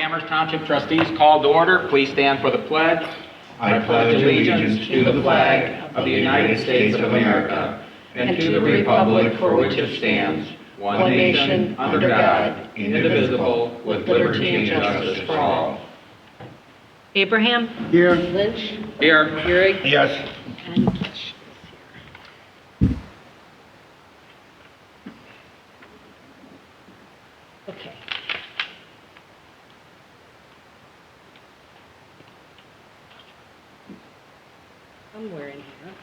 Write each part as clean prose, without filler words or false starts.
Amherst Township Trustees called to order. Please stand for the pledge. I pledge allegiance to the flag of the United States of America and to the republic for which it stands, one nation, under God, indivisible, with liberty and justice for all. Abraham? Here. Lynch? Here. Keurig? Yes. And Kish is here. Okay. Somewhere in here,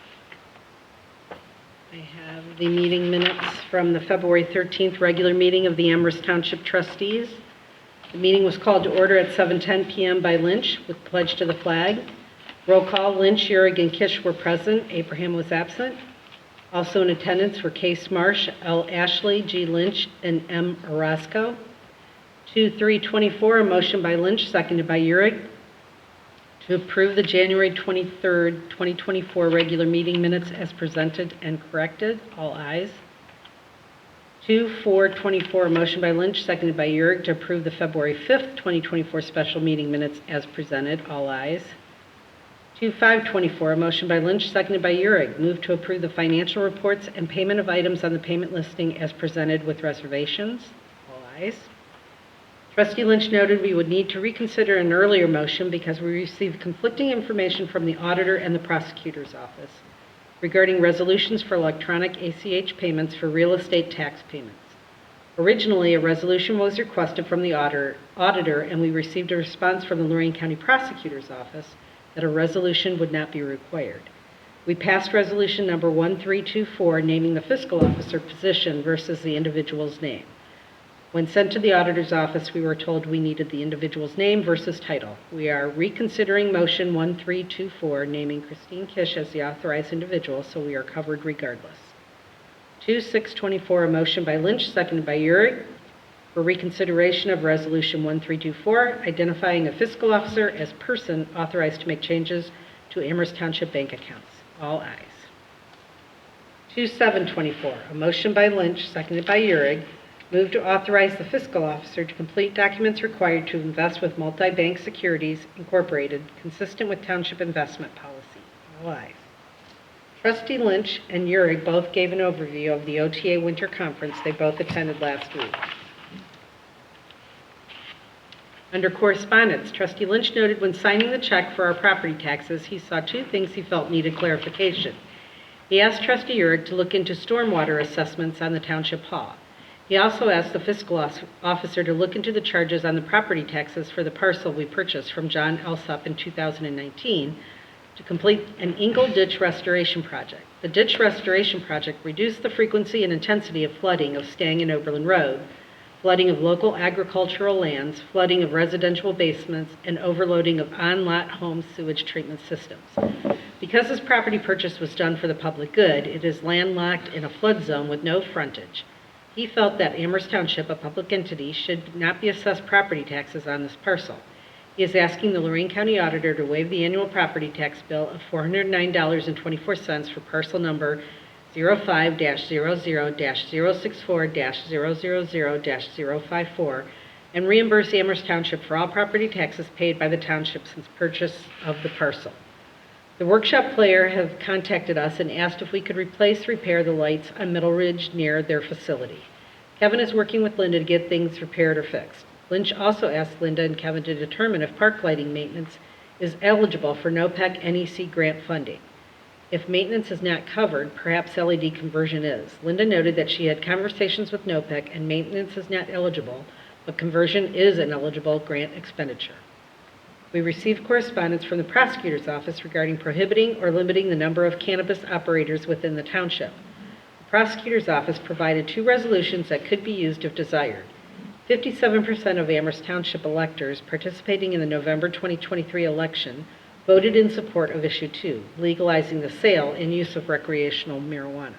I have the meeting minutes from the February 13th regular meeting of the Amherst Township Trustees. The meeting was called to order at 7:10 p.m. by Lynch with pledge to the flag. Roll call, Lynch, Keurig, and Kish were present. Abraham was absent. Also in attendance were Case Marsh, L. Ashley, G. Lynch, and M. Orozco. 2-3-24, a motion by Lynch, seconded by Keurig, to approve the January 23rd, 2024 regular meeting minutes as presented and corrected. All ayes. 2-4-24, a motion by Lynch, seconded by Keurig, to approve the February 5th, 2024 special meeting minutes as presented. All ayes. 2-5-24, a motion by Lynch, seconded by Keurig, move to approve the financial reports and payment of items on the payment listing as presented with reservations. All ayes. Trustee Lynch noted we would need to reconsider an earlier motion because we received conflicting information from the auditor and the prosecutor's office regarding resolutions for electronic ACH payments for real estate tax payments. Originally, a resolution was requested from the auditor, and we received a response from the Lorain County Prosecutor's Office that a resolution would not be required. We passed resolution number 1324, naming the fiscal officer position versus the individual's name. When sent to the auditor's office, we were told we needed the individual's name versus title. We are reconsidering motion 1324, naming Christine Kish as the authorized individual, so we are covered regardless. 2-6-24, a motion by Lynch, seconded by Keurig, for reconsideration of resolution 1324, identifying a fiscal officer as person authorized to make changes to Amherst Township bank accounts. All ayes. 2-7-24, a motion by Lynch, seconded by Keurig, move to authorize the fiscal officer to complete documents required to invest with Multi-Bank Securities Incorporated, consistent with township investment policy. All ayes. Trustee Lynch and Keurig both gave an overview of the OTA Winter Conference they both attended last week. Under correspondence, Trustee Lynch noted when signing the check for our property taxes, he saw two things he felt needed clarification. He asked Trustee Keurig to look into stormwater assessments on the township hall. He also asked the fiscal officer to look into the charges on the property taxes for the parcel we purchased from John Elsop in 2019 to complete an Ingle Ditch Restoration Project. The ditch restoration project reduced the frequency and intensity of flooding of Stang and Oberlin Road, flooding of local agricultural lands, flooding of residential basements, and overloading of on-lot home sewage treatment systems. Because this property purchase was done for the public good, it is landlocked in a flood zone with no frontage. He felt that Amherst Township, a public entity, should not be assessed property taxes on this parcel. He is asking the Lorain County Auditor to waive the annual property tax bill of $409.24 for parcel number 05-00-064-000-054 and reimburse Amherst Township for all property taxes paid by the township since purchase of the parcel. The workshop player have contacted us and asked if we could repair the lights on Middle Ridge near their facility. Kevin is working with Linda to get things repaired or fixed. Lynch also asked Linda and Kevin to determine if park lighting maintenance is eligible for NOPEC NEC grant funding. If maintenance is not covered, perhaps LED conversion is. Linda noted that she had conversations with NOPEC and maintenance is not eligible, but conversion is an eligible grant expenditure. We received correspondence from the prosecutor's office regarding prohibiting or limiting the number of cannabis operators within the township. The prosecutor's office provided two resolutions that could be used if desired. 57% of Amherst Township electors participating in the November 2023 election voted in support of Issue 2, legalizing the sale and use of recreational marijuana.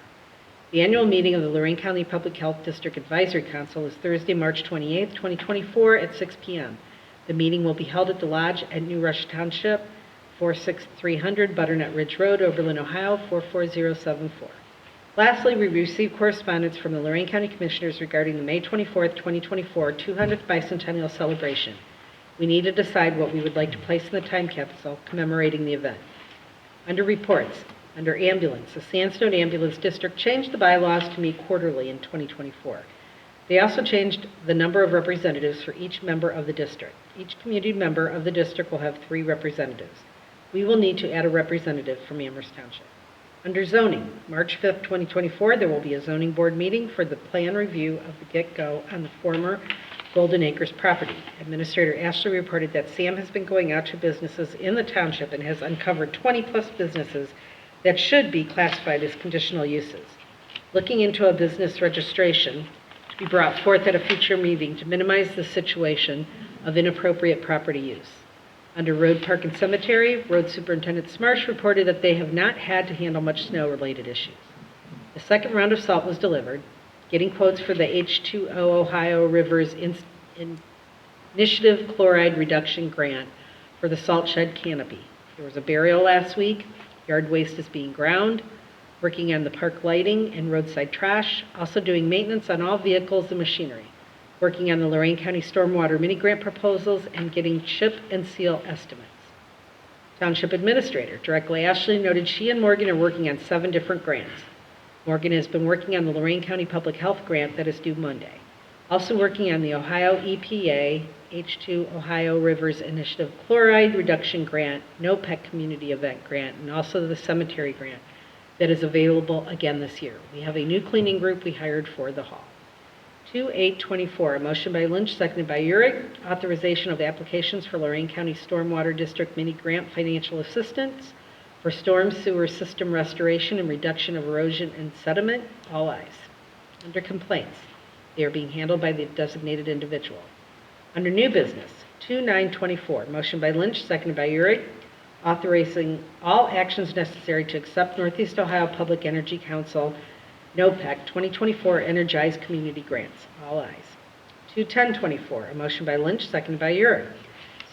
The annual meeting of the Lorain County Public Health District Advisory Council is Thursday, March 28, 2024 at 6 p.m. The meeting will be held at the Lodge at New Rush Township, 46300 Butternut Ridge Road, Oberlin, Ohio, 44074. Lastly, we received correspondence from the Lorain County Commissioners regarding the May 24, 2024 200th Bicentennial Celebration. We need to decide what we would like to place in the time capsule commemorating the event. Under reports, under ambulance, the Sandstone Ambulance District changed the bylaws to meet quarterly in 2024. They also changed the number of representatives for each member of the district. Each community member of the district will have 3 representatives. We will need to add a representative from Amherst Township. Under zoning, March 5th, 2024, there will be a zoning board meeting for the plan review of the get-go on the former Golden Acres property. Administrator Ashley reported that Sam has been going out to businesses in the township and has uncovered 20-plus businesses that should be classified as conditional uses. Looking into a business registration to be brought forth at a future meeting to minimize the situation of inappropriate property use. Under Road, Park, and Cemetery, Road Superintendent Smarsh reported that they have not had to handle much snow-related issues. The second round of salt was delivered, getting quotes for the H2O Ohio Rivers Initiative Chloride Reduction Grant for the salt shed canopy. There was a burial last week. Yard waste is being ground, working on the park lighting and roadside trash, also doing maintenance on all vehicles and machinery, working on the Lorain County Stormwater mini-grant proposals, and getting chip and seal estimates. Township Administrator directly Ashley noted she and Morgan are working on 7 different grants. Morgan has been working on the Lorain County Public Health Grant that is due Monday. Also working on the Ohio EPA H2 Ohio Rivers Initiative Chloride Reduction Grant, NOPEC Community Event Grant, and also the Cemetery Grant that is available again this year. We have a new cleaning group we hired for the hall. 2824, a motion by Lynch, seconded by Urick, authorization of applications for Lorain County Stormwater District Mini Grant Financial Assistance for storm sewer system restoration and reduction of erosion and sediment. All ayes. Under complaints, they are being handled by the designated individual. Under new business, 2924, motion by Lynch, seconded by Urick, authorizing all actions necessary to accept Northeast Ohio Public Energy Council NOPEC 2024 Energized Community Grants. All ayes. 21024, a motion by Lynch, seconded by Urick.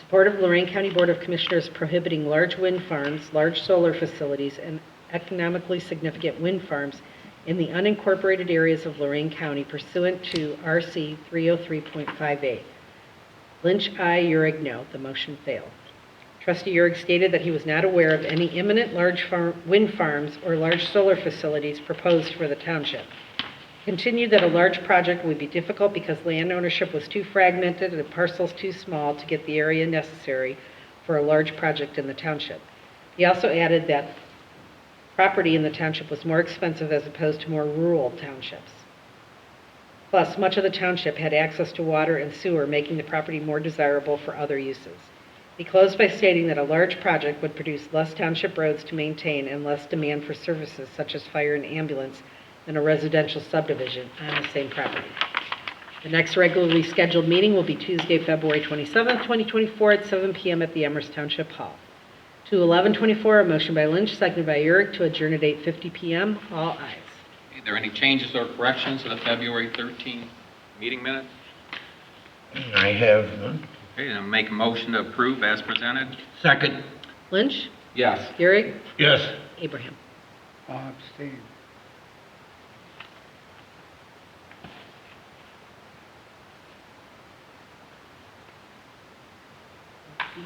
Support of Lorain County Board of Commissioners prohibiting large wind farms, large solar facilities, and economically significant wind farms in the unincorporated areas of Lorain County pursuant to RC 303.58. Lynch, aye. Urick, no. The motion failed. Trustee Urick stated that he was not aware of any imminent large wind farms or large solar facilities proposed for the township. Continued that a large project would be difficult because land ownership was too fragmented and the parcels too small to get the area necessary for a large project in the township. He also added that property in the township was more expensive as opposed to more rural townships. Plus, much of the township had access to water and sewer, making the property more desirable for other uses. He closed by stating that a large project would produce less township roads to maintain and less demand for services such as fire and ambulance than a residential subdivision on the same property. The next regularly scheduled meeting will be Tuesday, February 27th, 2024 at 7 p.m. at the Amherst Township Hall. 21124, a motion by Lynch, seconded by Urick, to adjourn at 8:50 p.m. All ayes. Are there any changes or corrections to the February 13th meeting minutes? I have none. Okay, then make a motion to approve as presented. Second. Lynch? Yes. Urick? Yes. Abraham? Abstain.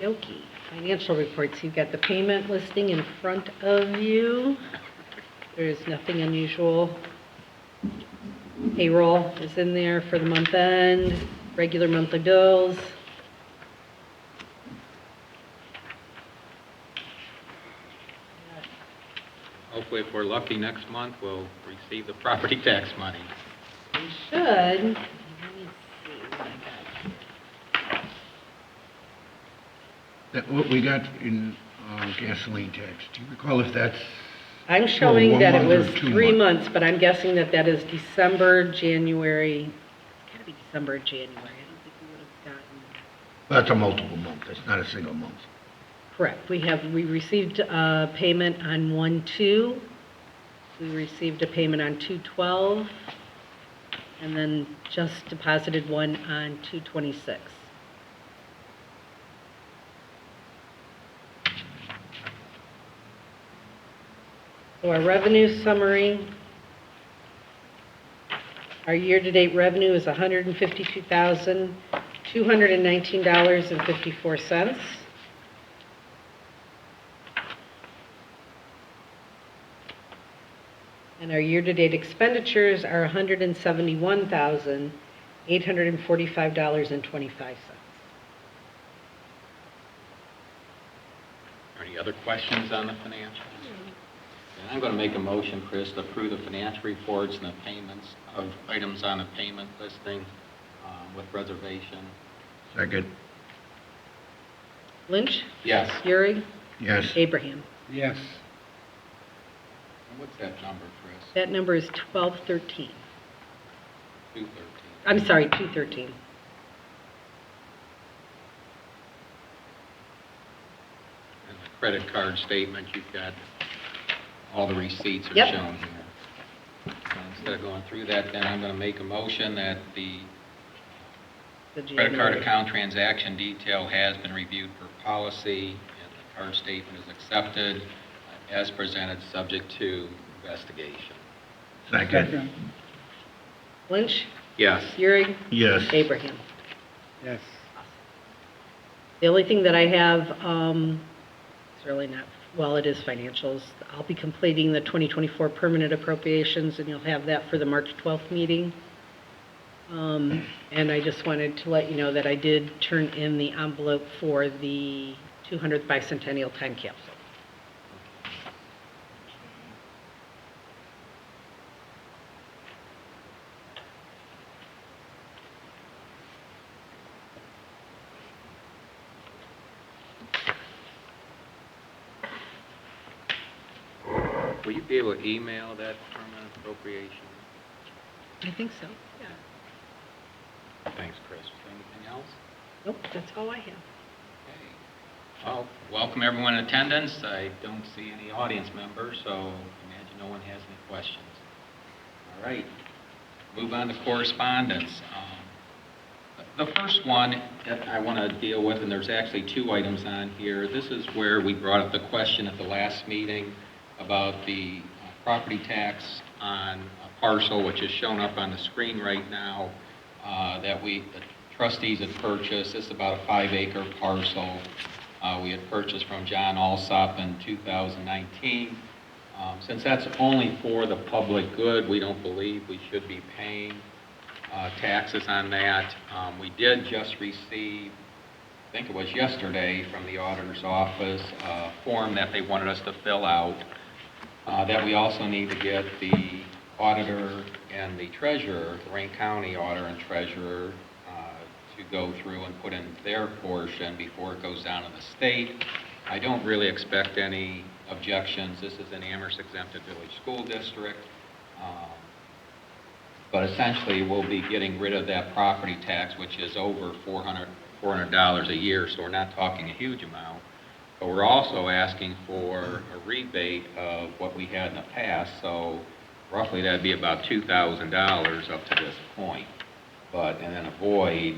Okey-dokey. Financial reports. You've got the payment listing in front of you. There's nothing unusual. Payroll is in there for the month end, regular monthly bills. Hopefully, if we're lucky next month, we'll receive the property tax money. We should. Let me see what I got. That what we got in gasoline tax. Do you recall if that's? I'm showing that it 1 month was or 2 3 months? months, but I'm guessing that that is December, January. It's got to be December, January. I don't think we would have gotten. That's a multiple month. That's not a single month. Correct. We received a payment on 1/2. We received a payment on 2/12, and then just deposited one on 2/26. So our revenue summary, our year-to-date revenue is $219.54. And our year-to-date expenditures are $171,845.25. Any other questions on the financials? And I'm going to make a motion, Chris, to approve the financial reports and the payments of items on the payment listing with reservation. Second. Lynch? Yes. Euring? Yes. Abraham? Yes. And what's that number, Chris? That number is 1213. 213. I'm sorry, 213. And the credit card statement, you've got all the receipts are Yep. shown here. So instead of going through that, then I'm going to make a motion that the The credit card January. account transaction detail has been reviewed for policy, and the card statement is accepted as presented, subject to investigation. Second. Lynch? Yes. Euring? Yes. Abraham? Yes. The only thing that I have, it's really not, well, it is financials. I'll be completing the 2024 permanent appropriations, and you'll have that for the March 12th meeting. And I just wanted to let you know that I did turn in the envelope for the 200th bicentennial time capsule. Will you be able to email that permanent appropriation? I think so, yeah. Thanks, Chris. Anything else? Nope, that's all I have. Okay. Well, welcome everyone in attendance. I don't see any audience members, so I imagine no one has any questions. All right. Move on to correspondence. The first one that I want to deal with, and there's actually two items on here. This is where we brought up the question at the last meeting about the property tax on a parcel, which is shown up on the screen right now, that the trustees had purchased. This is about a 5-acre parcel we had purchased from John Alsop in 2019. Since that's only for the public good, we don't believe we should be paying taxes on that. We did just receive, I think it was yesterday, from the auditor's office, a form that they wanted us to fill out, that we also need to get the auditor and the treasurer, Lorraine County auditor and treasurer, to go through and put in their portion before it goes down to the state. I don't really expect any objections. This is an Amherst exempted village school district. But essentially, we'll be getting rid of that property tax, which is over $400 a year, so we're not talking a huge amount. But we're also asking for a rebate of what we had in the past, so roughly that'd be about $2,000 up to this point. And then avoid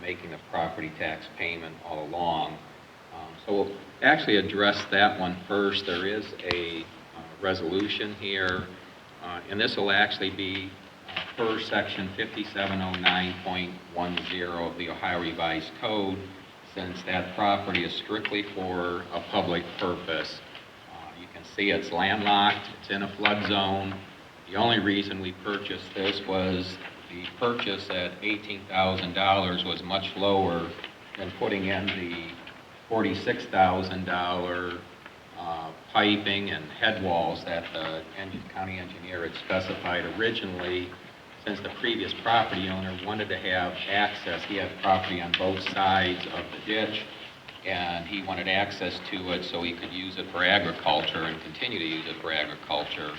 making the property tax payment all along. So we'll actually address that one first. There is a resolution here, and this will actually be per section 5709.10 of the Ohio Revised Code, since that property is strictly for a public purpose. You can see it's landlocked, it's in a flood zone. The only reason we purchased this was the purchase at $18,000 was much lower than putting in the $46,000 piping and head walls that the county engineer had specified originally, since the previous property owner wanted to have access. He had property on both sides of the ditch, and he wanted access to it so he could use it for agriculture and continue to use it for agriculture.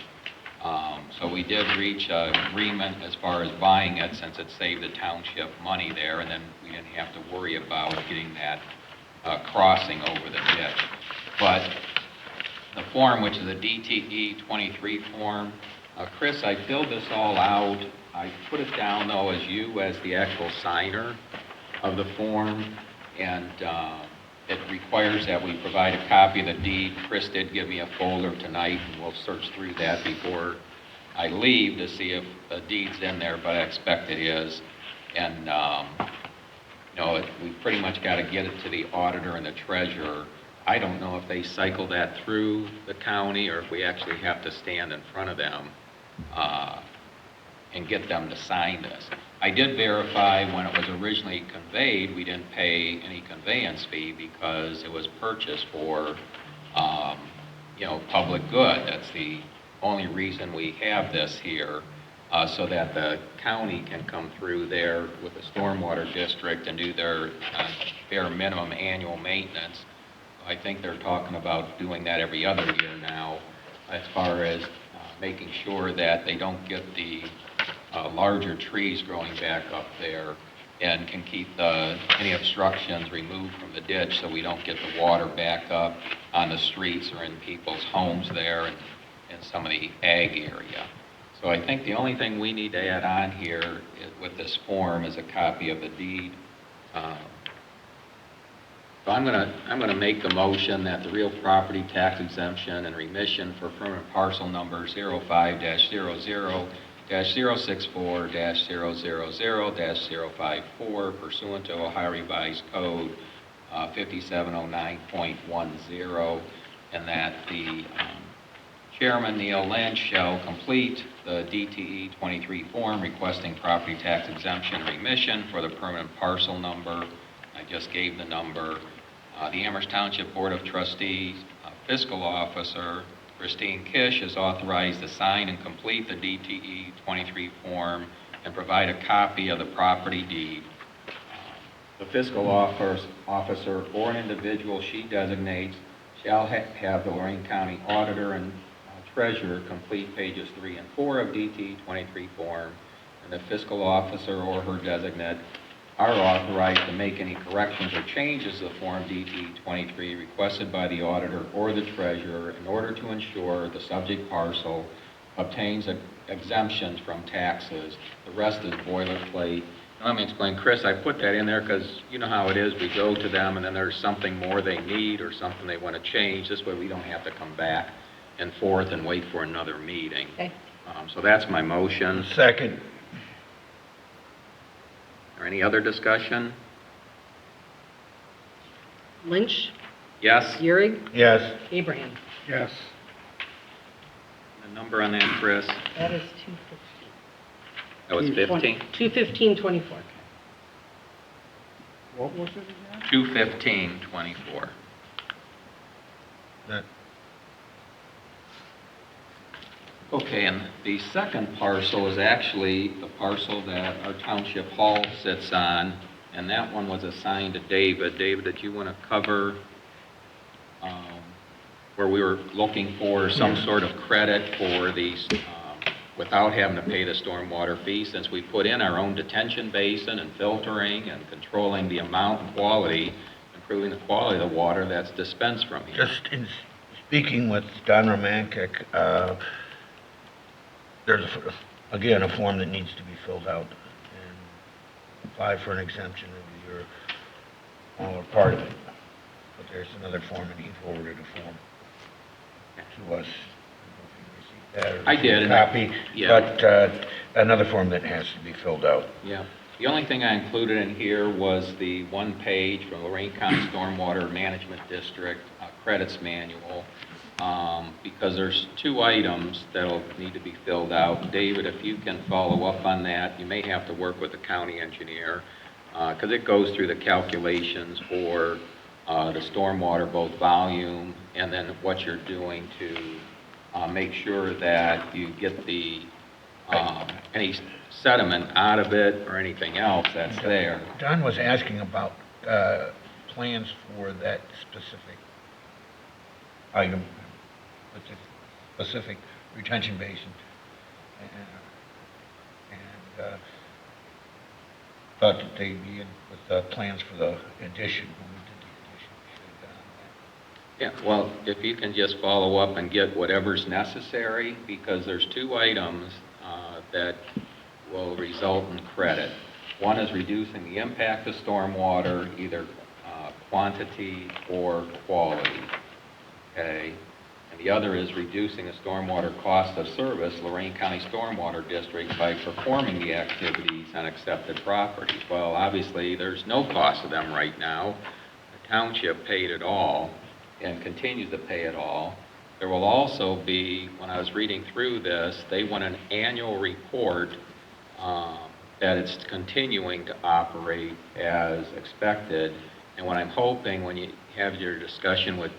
So we did reach an agreement as far as buying it, since it saved the township money there, and then we didn't have to worry about getting that crossing over the ditch. But the form, which is a DTE 23 form, Chris, I filled this all out. I put it down, though, as you as the actual signer of the form, and it requires that we provide a copy of the deed. Chris did give me a folder tonight, and we'll search through that before I leave to see if the deed's in there, but I expect it is. And we pretty much got to get it to the auditor and the treasurer. I don't know if they cycle that through the county or if we actually have to stand in front of them and get them to sign this. I did verify when it was originally conveyed, we didn't pay any conveyance fee because it was purchased for, public good. That's the only reason we have this here, so that the county can come through there with the stormwater district and do their bare minimum annual maintenance. I think they're talking about doing that every other year now, as far as making sure that they don't get the larger trees growing back up there and can keep any obstructions removed from the ditch so we don't get the water back up on the streets or in people's homes there and some of the ag area. So I think the only thing we need to add on here with this form is a copy of the deed. So I'm gonna make the motion that the real property tax exemption and remission for permanent parcel number 05-00-064-000-054 pursuant to Ohio Revised Code 5709.10, and that the Chairman Neil Lynch shall complete the DTE 23 form requesting property tax exemption and remission for the permanent parcel number. I just gave the number. The Amherst Township Board of Trustees Fiscal Officer Christine Kish is authorized to sign and complete the DTE 23 form and provide a copy of the property deed. The fiscal officer or an individual she designates shall have the Lorraine County Auditor and Treasurer complete pages 3 and 4 of DTE 23 form, and the fiscal officer or her designate are authorized to make any corrections or changes to the Form DT 23 requested by the auditor or the treasurer in order to ensure the subject parcel obtains exemptions from taxes. The rest is boilerplate. Now, let me explain. Chris, I put that in there because you know how it is. We go to them and then there's something more they need or something they want to change. This way we don't have to come back and forth and wait for another meeting. Okay. So that's my motion. Second. Or any other discussion? Lynch, Yes? Euring, Yes. Abraham. Yes. The number on that, Chris? That is 215. That was 15? 215-24. What was it again? 215-24. That. Okay, and the second parcel is actually the parcel that our township hall sits on, and that one was assigned to David. David, did you want to cover where we were looking for some sort of credit for these, without having to pay the stormwater fee, since we put in our own detention basin and filtering and controlling the amount and quality, improving the quality of the water that's dispensed from here? Just in speaking with Don Romankic, there's, again, a form that needs to be filled out and apply for an exemption every year, all or part of it. But there's another form, and he forwarded a form to us. I don't know if you received that or I did, and copy, yeah. but another form that has to be filled out. Yeah. The only thing I included in here was the one page from Lorraine County Stormwater Management District credits manual, because there's two items that'll need to be filled out. David, if you can follow up on that, you may have to work with the county engineer, because it goes through the calculations for the stormwater, both volume and then what you're doing to make sure that you get the any sediment out of it or anything else that's there. Don was asking about plans for that specific item, specific retention basin, and thought that they'd be in with plans for the addition. When we did the addition, we should have done that. Yeah, well, if you can just follow up and get whatever's necessary, because there's two items that will result in credit. One is reducing the impact of stormwater, either quantity or quality, okay? and the other is reducing the stormwater cost of service, Lorraine County Stormwater District, by performing the activities on accepted properties. Well, obviously, there's no cost to them right now. The township paid it all and continues to pay it all. There will also be, when I was reading through this, they want an annual report that it's continuing to operate as expected. And what I'm hoping, when you have your discussion with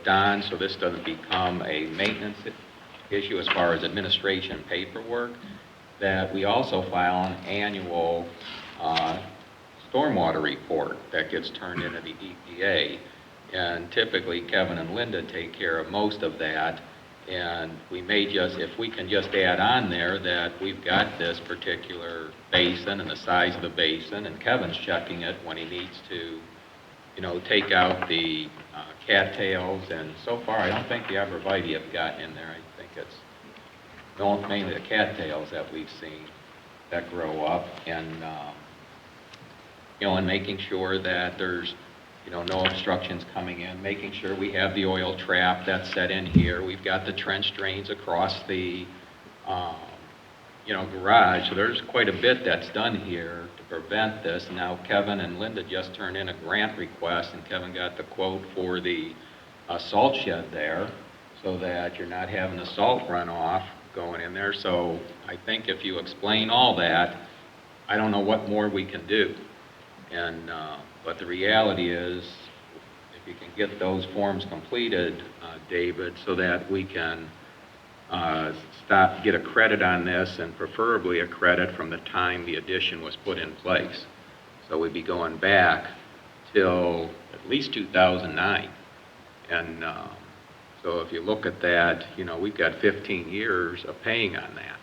Don, so this doesn't become a maintenance issue as far as administration paperwork, that we also file an annual stormwater report that gets turned into the EPA. And typically Kevin and Linda take care of most of that. And we may just, if we can just add on there that we've got this particular basin and the size of the basin, and Kevin's checking it when he needs to, you know, take out the cattails, and so far I don't think the arborvitae have gotten in there. I think it's mainly the cattails that we've seen that grow up, and you know, and making sure that there's, you know, no obstructions coming in, making sure we have the oil trap that's set in here. We've got the trench drains across the, you know, garage. So there's quite a bit that's done here to prevent this. And now Kevin and Linda just turned in a grant request, and Kevin got the quote for the salt shed there, so that you're not having the salt runoff going in there. So I think if you explain all that, I don't know what more we can do. And but the reality is, if you can get those forms completed, David, so that we can get a credit on this, and preferably a credit from the time the addition was put in place. So we'd be going back till at least 2009. And so if you look at that, you know, we've got 15 years of paying on that.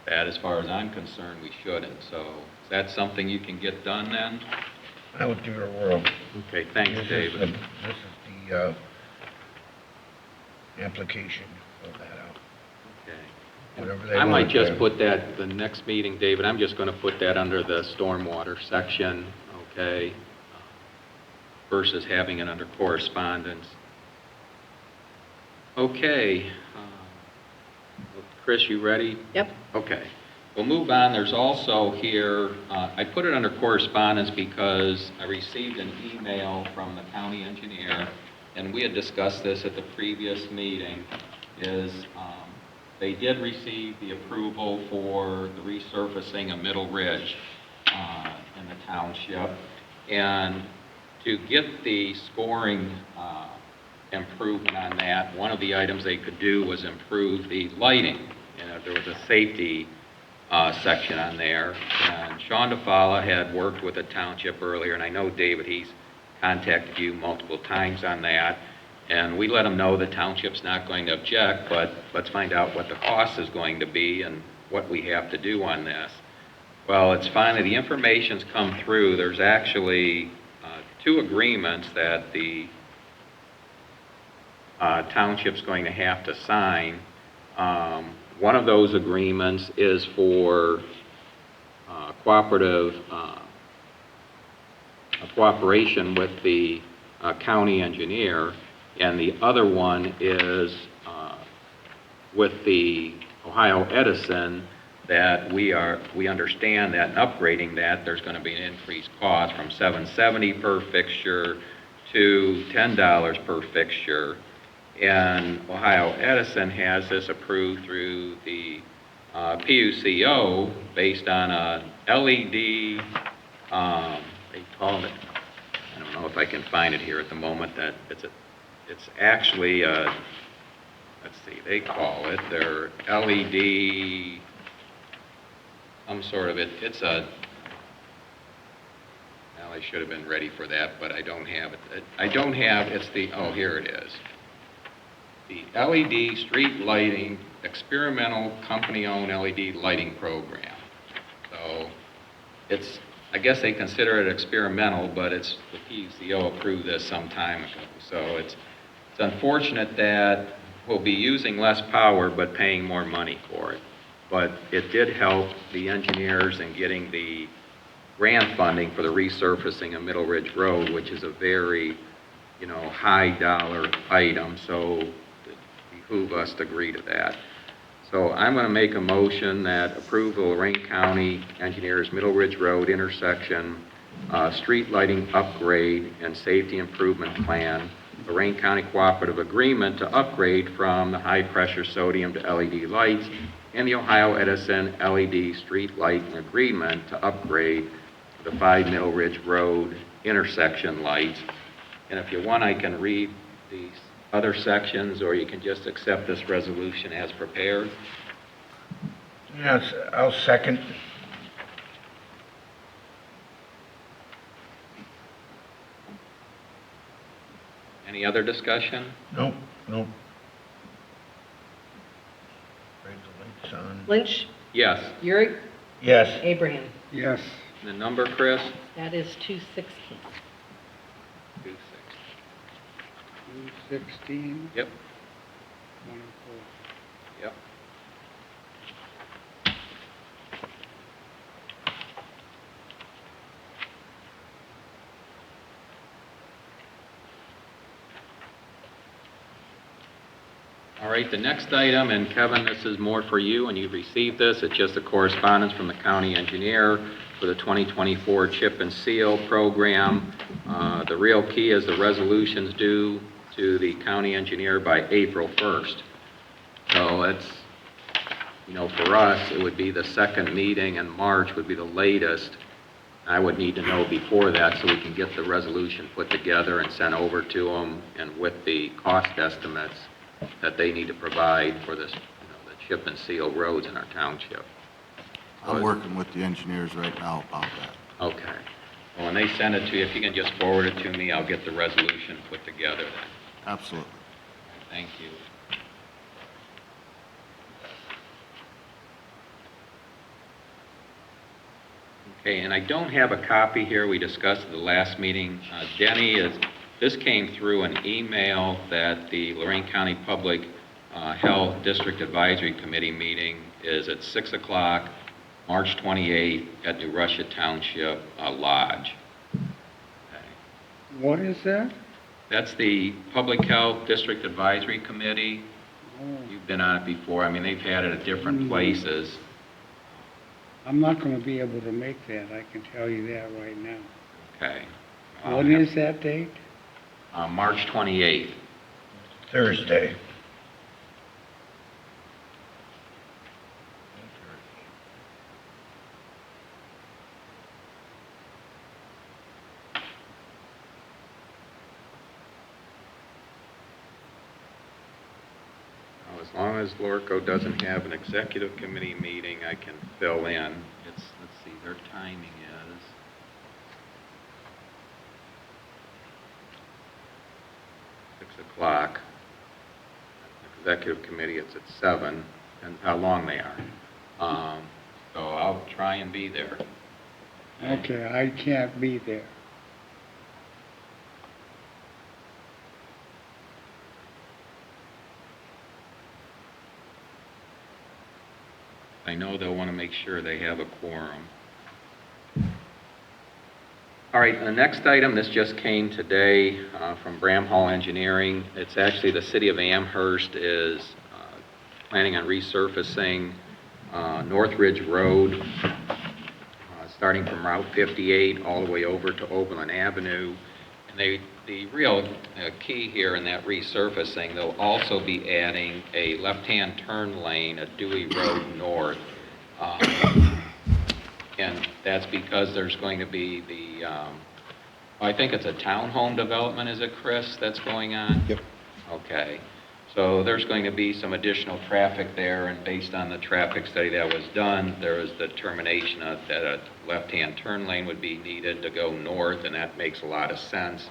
That, as far as I'm concerned, we shouldn't. So is that something you can get done then? I would give it a whirl. Okay, thanks, David. This is the application, fill that out. Okay. Whatever they I might want just there. put that, the next meeting, David, I'm just going to put that under the stormwater section, okay, versus having it under correspondence. Okay. Chris, you ready? Yep. Okay. We'll move on. There's also here, I put it under correspondence because I received an email from the county engineer, and we had discussed this at the previous meeting, is they did receive the approval for the resurfacing of Middle Ridge in the township. And to get the scoring improvement on that, one of the items they could do was improve the lighting. You know, there was a safety section on there, and Sean DeFalla had worked with the township earlier, and I know, David, he's contacted you multiple times on that, and we let him know the township's not going to object, but let's find out what the cost is going to be and what we have to do on this. Well, it's finally, the information's come through. There's actually two agreements that the township's going to have to sign. One of those agreements is for cooperation with the county engineer, and the other one is with the Ohio Edison, that we understand that in upgrading that, there's going to be an increased cost from $7.70 per fixture to $10 per fixture. And Ohio Edison has this approved through the PUCO based on a LED, they call it, I don't know if I can find it here at the moment, that it's actually a, let's see, they call it their LED, some sort of it's a, well, I should have been ready for that, but I don't have it. It's the, oh, here it is. The LED street lighting, experimental company-owned LED lighting program. So it's, I guess they consider it experimental, but it's, the PUCO approved this some time ago. So it's unfortunate that we'll be using less power but paying more money for it. But it did help the engineers in getting the grant funding for the resurfacing of Middle Ridge Road, which is a very, you know, high dollar item. So behoove us to agree to that. So I'm going to make a motion that approve the Lorraine County Engineers Middle Ridge Road intersection street lighting upgrade and safety improvement plan, Lorraine County Cooperative Agreement to upgrade from the high-pressure sodium to LED lights, and the Ohio Edison LED street lighting agreement to upgrade the 5 Middle Ridge Road intersection lights. And if you want, I can read these other sections, or you can just accept this resolution as prepared. Yes, I'll second. Any other discussion? Nope, nope. Bring the lights on. Lynch, Yes. Urick, Yes. Abraham. Yes. The number, Chris? That is 216. 216. Yep, 24. yep. All right, the next item, and Kevin, this is more for you, and you've received this. It's just a correspondence from the county engineer for the 2024 chip and seal program. The real key is the resolutions due to the county engineer by April 1st. So it's, you know, for us, it would be the second meeting in March would be the latest. I would need to know before that so we can get the resolution put together and sent over to them, and with the cost estimates that they need to provide for this, you know, the chip and seal roads in our township. I'm working with the engineers right now about that. Okay. Well, when they send it to you, if you can just forward it to me, I'll get the resolution put together then. Absolutely. Thank you. Okay, and I don't have a copy here. We discussed at the last meeting. Denny, this came through an email that the Lorraine County Public Health District Advisory Committee meeting is at 6 o'clock, March 28th at New Russia Township Lodge. Okay. What is that? That's the Public Health District Advisory Committee. Oh, You've been on it before. I mean, they've had it at different places. I'm not going to be able to make that. I can tell you that right now. Okay. What is that date? March 28th. Thursday. Now, as long as Lorco doesn't have an executive committee meeting, I can fill in. Let's see, their timing is. O'clock. Executive committee, it's at 7, and how long they are. So I'll try and be there. Okay, I can't be there. I know they'll want to make sure they have a quorum. All right, the next item, this just came today from Bramhall Engineering. It's actually the city of Amherst is planning on resurfacing North Ridge Road, starting from Route 58 all the way over to Oberlin Avenue. And the real key here in that resurfacing, they'll also be adding a left-hand turn lane at Dewey Road North. And that's because there's going to be the, I think it's a townhome development, is it, Chris, that's going on? Yep. Okay. So there's going to be some additional traffic there, and based on the traffic study that was done, there was the determination that a left-hand turn lane would be needed to go north, and that makes a lot of sense,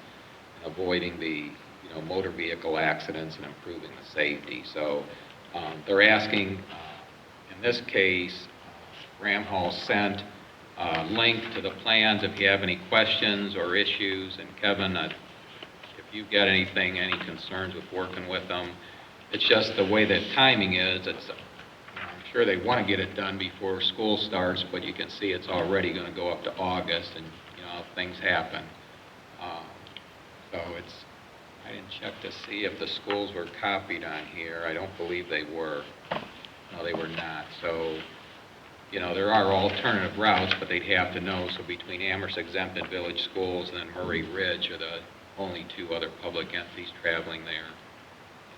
avoiding the, you know, motor vehicle accidents and improving the safety. So they're asking, in this case, Bramhall sent a link to the plans if you have any questions or issues. And Kevin, if you've got anything, any concerns with working with them, it's just the way that timing is. It's, I'm sure they want to get it done before school starts, but you can see it's already going to go up to August, and you know things happen. So it's I didn't check to see if the schools were copied on here. I don't believe they were. No, they were not. So, you know, there are alternative routes, but they'd have to know. So between Amherst Exempted Village Schools and then Murray Ridge are the only two other public entities traveling there.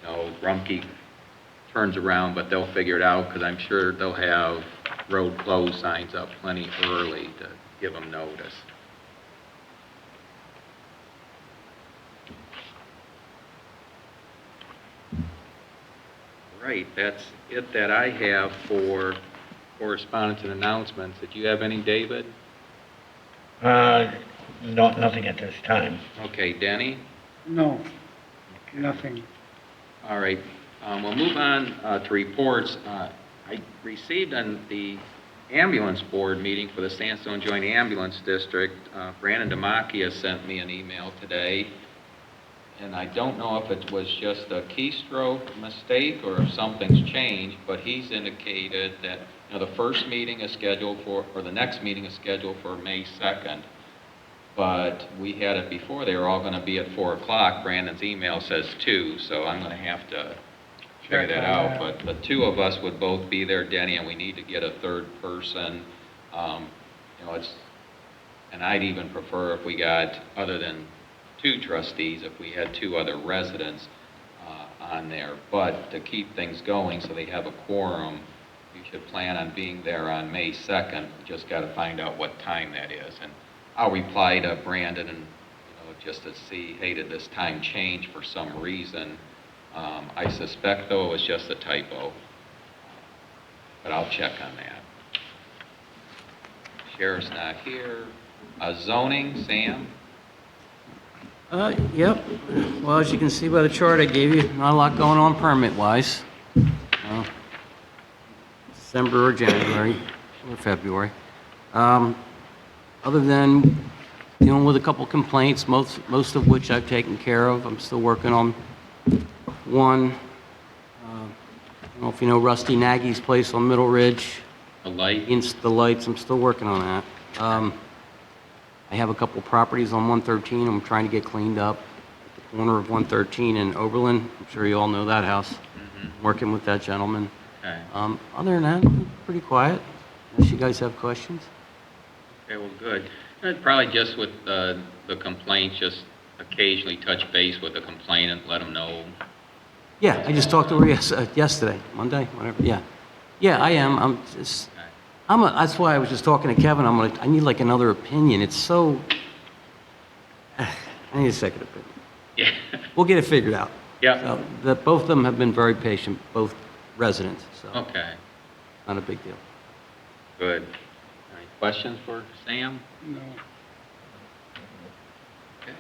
You know, Rumpke turns around, but they'll figure it out because I'm sure they'll have road closed signs up plenty early to give them notice. Right, that's it that I have for correspondence and announcements. Did you have any, David? Nothing at this time. Okay, Denny? No, nothing. All right, we'll move on to reports. I received on the ambulance board meeting for the Sandstone Joint Ambulance District, Brandon Demakia sent me an email today, and I don't know if it was just a keystroke mistake or if something's changed, but he's indicated that, you know, the first meeting is scheduled for, or the next meeting is scheduled for May 2nd. But we had it before, they were all going to be at 4 o'clock. Brandon's email says 2, so I'm going to have to figure that out. But the two of us would both be there, Denny, and we need to get a third person. You know, and I'd even prefer if we got, other than 2 trustees, if we had 2 other residents on there. But to keep things going so they have a quorum, you should plan on being there on May 2nd. Just got to find out what time that is. And I'll reply to Brandon and, you know, just to see, hey, did this time change for some reason? I suspect, though, it was just a typo, but I'll check on that. Sheriff's not here. Zoning, Sam? Yep. Well, as you can see by the chart I gave you, not a lot going on permit-wise. December or January or February. Other than dealing with a couple complaints, most of which I've taken care of. I'm still working on one. I don't know if you know Rusty Nagy's place on Middle Ridge. The light? Against the lights, I'm still working on that. I have a couple properties on 113 I'm trying to get cleaned up. At the corner of 113 and Oberlin. I'm sure you all know that house. Mm-hmm. Working with that gentleman. Okay. Other than that, I'm pretty quiet. Unless you guys have questions. Okay, well, good. Probably just with the complaints, just occasionally touch base with the complainant, let them know. Yeah, I just talked to her yesterday, Monday, whatever. Yeah, yeah, I am. That's why I was just talking to Kevin. I need like another opinion. It's so. I need a second opinion. Yeah. We'll get it figured out. Yeah. So both of them have been very patient, both residents. So Okay, not a big deal. good. Any questions for Sam? No. Okay.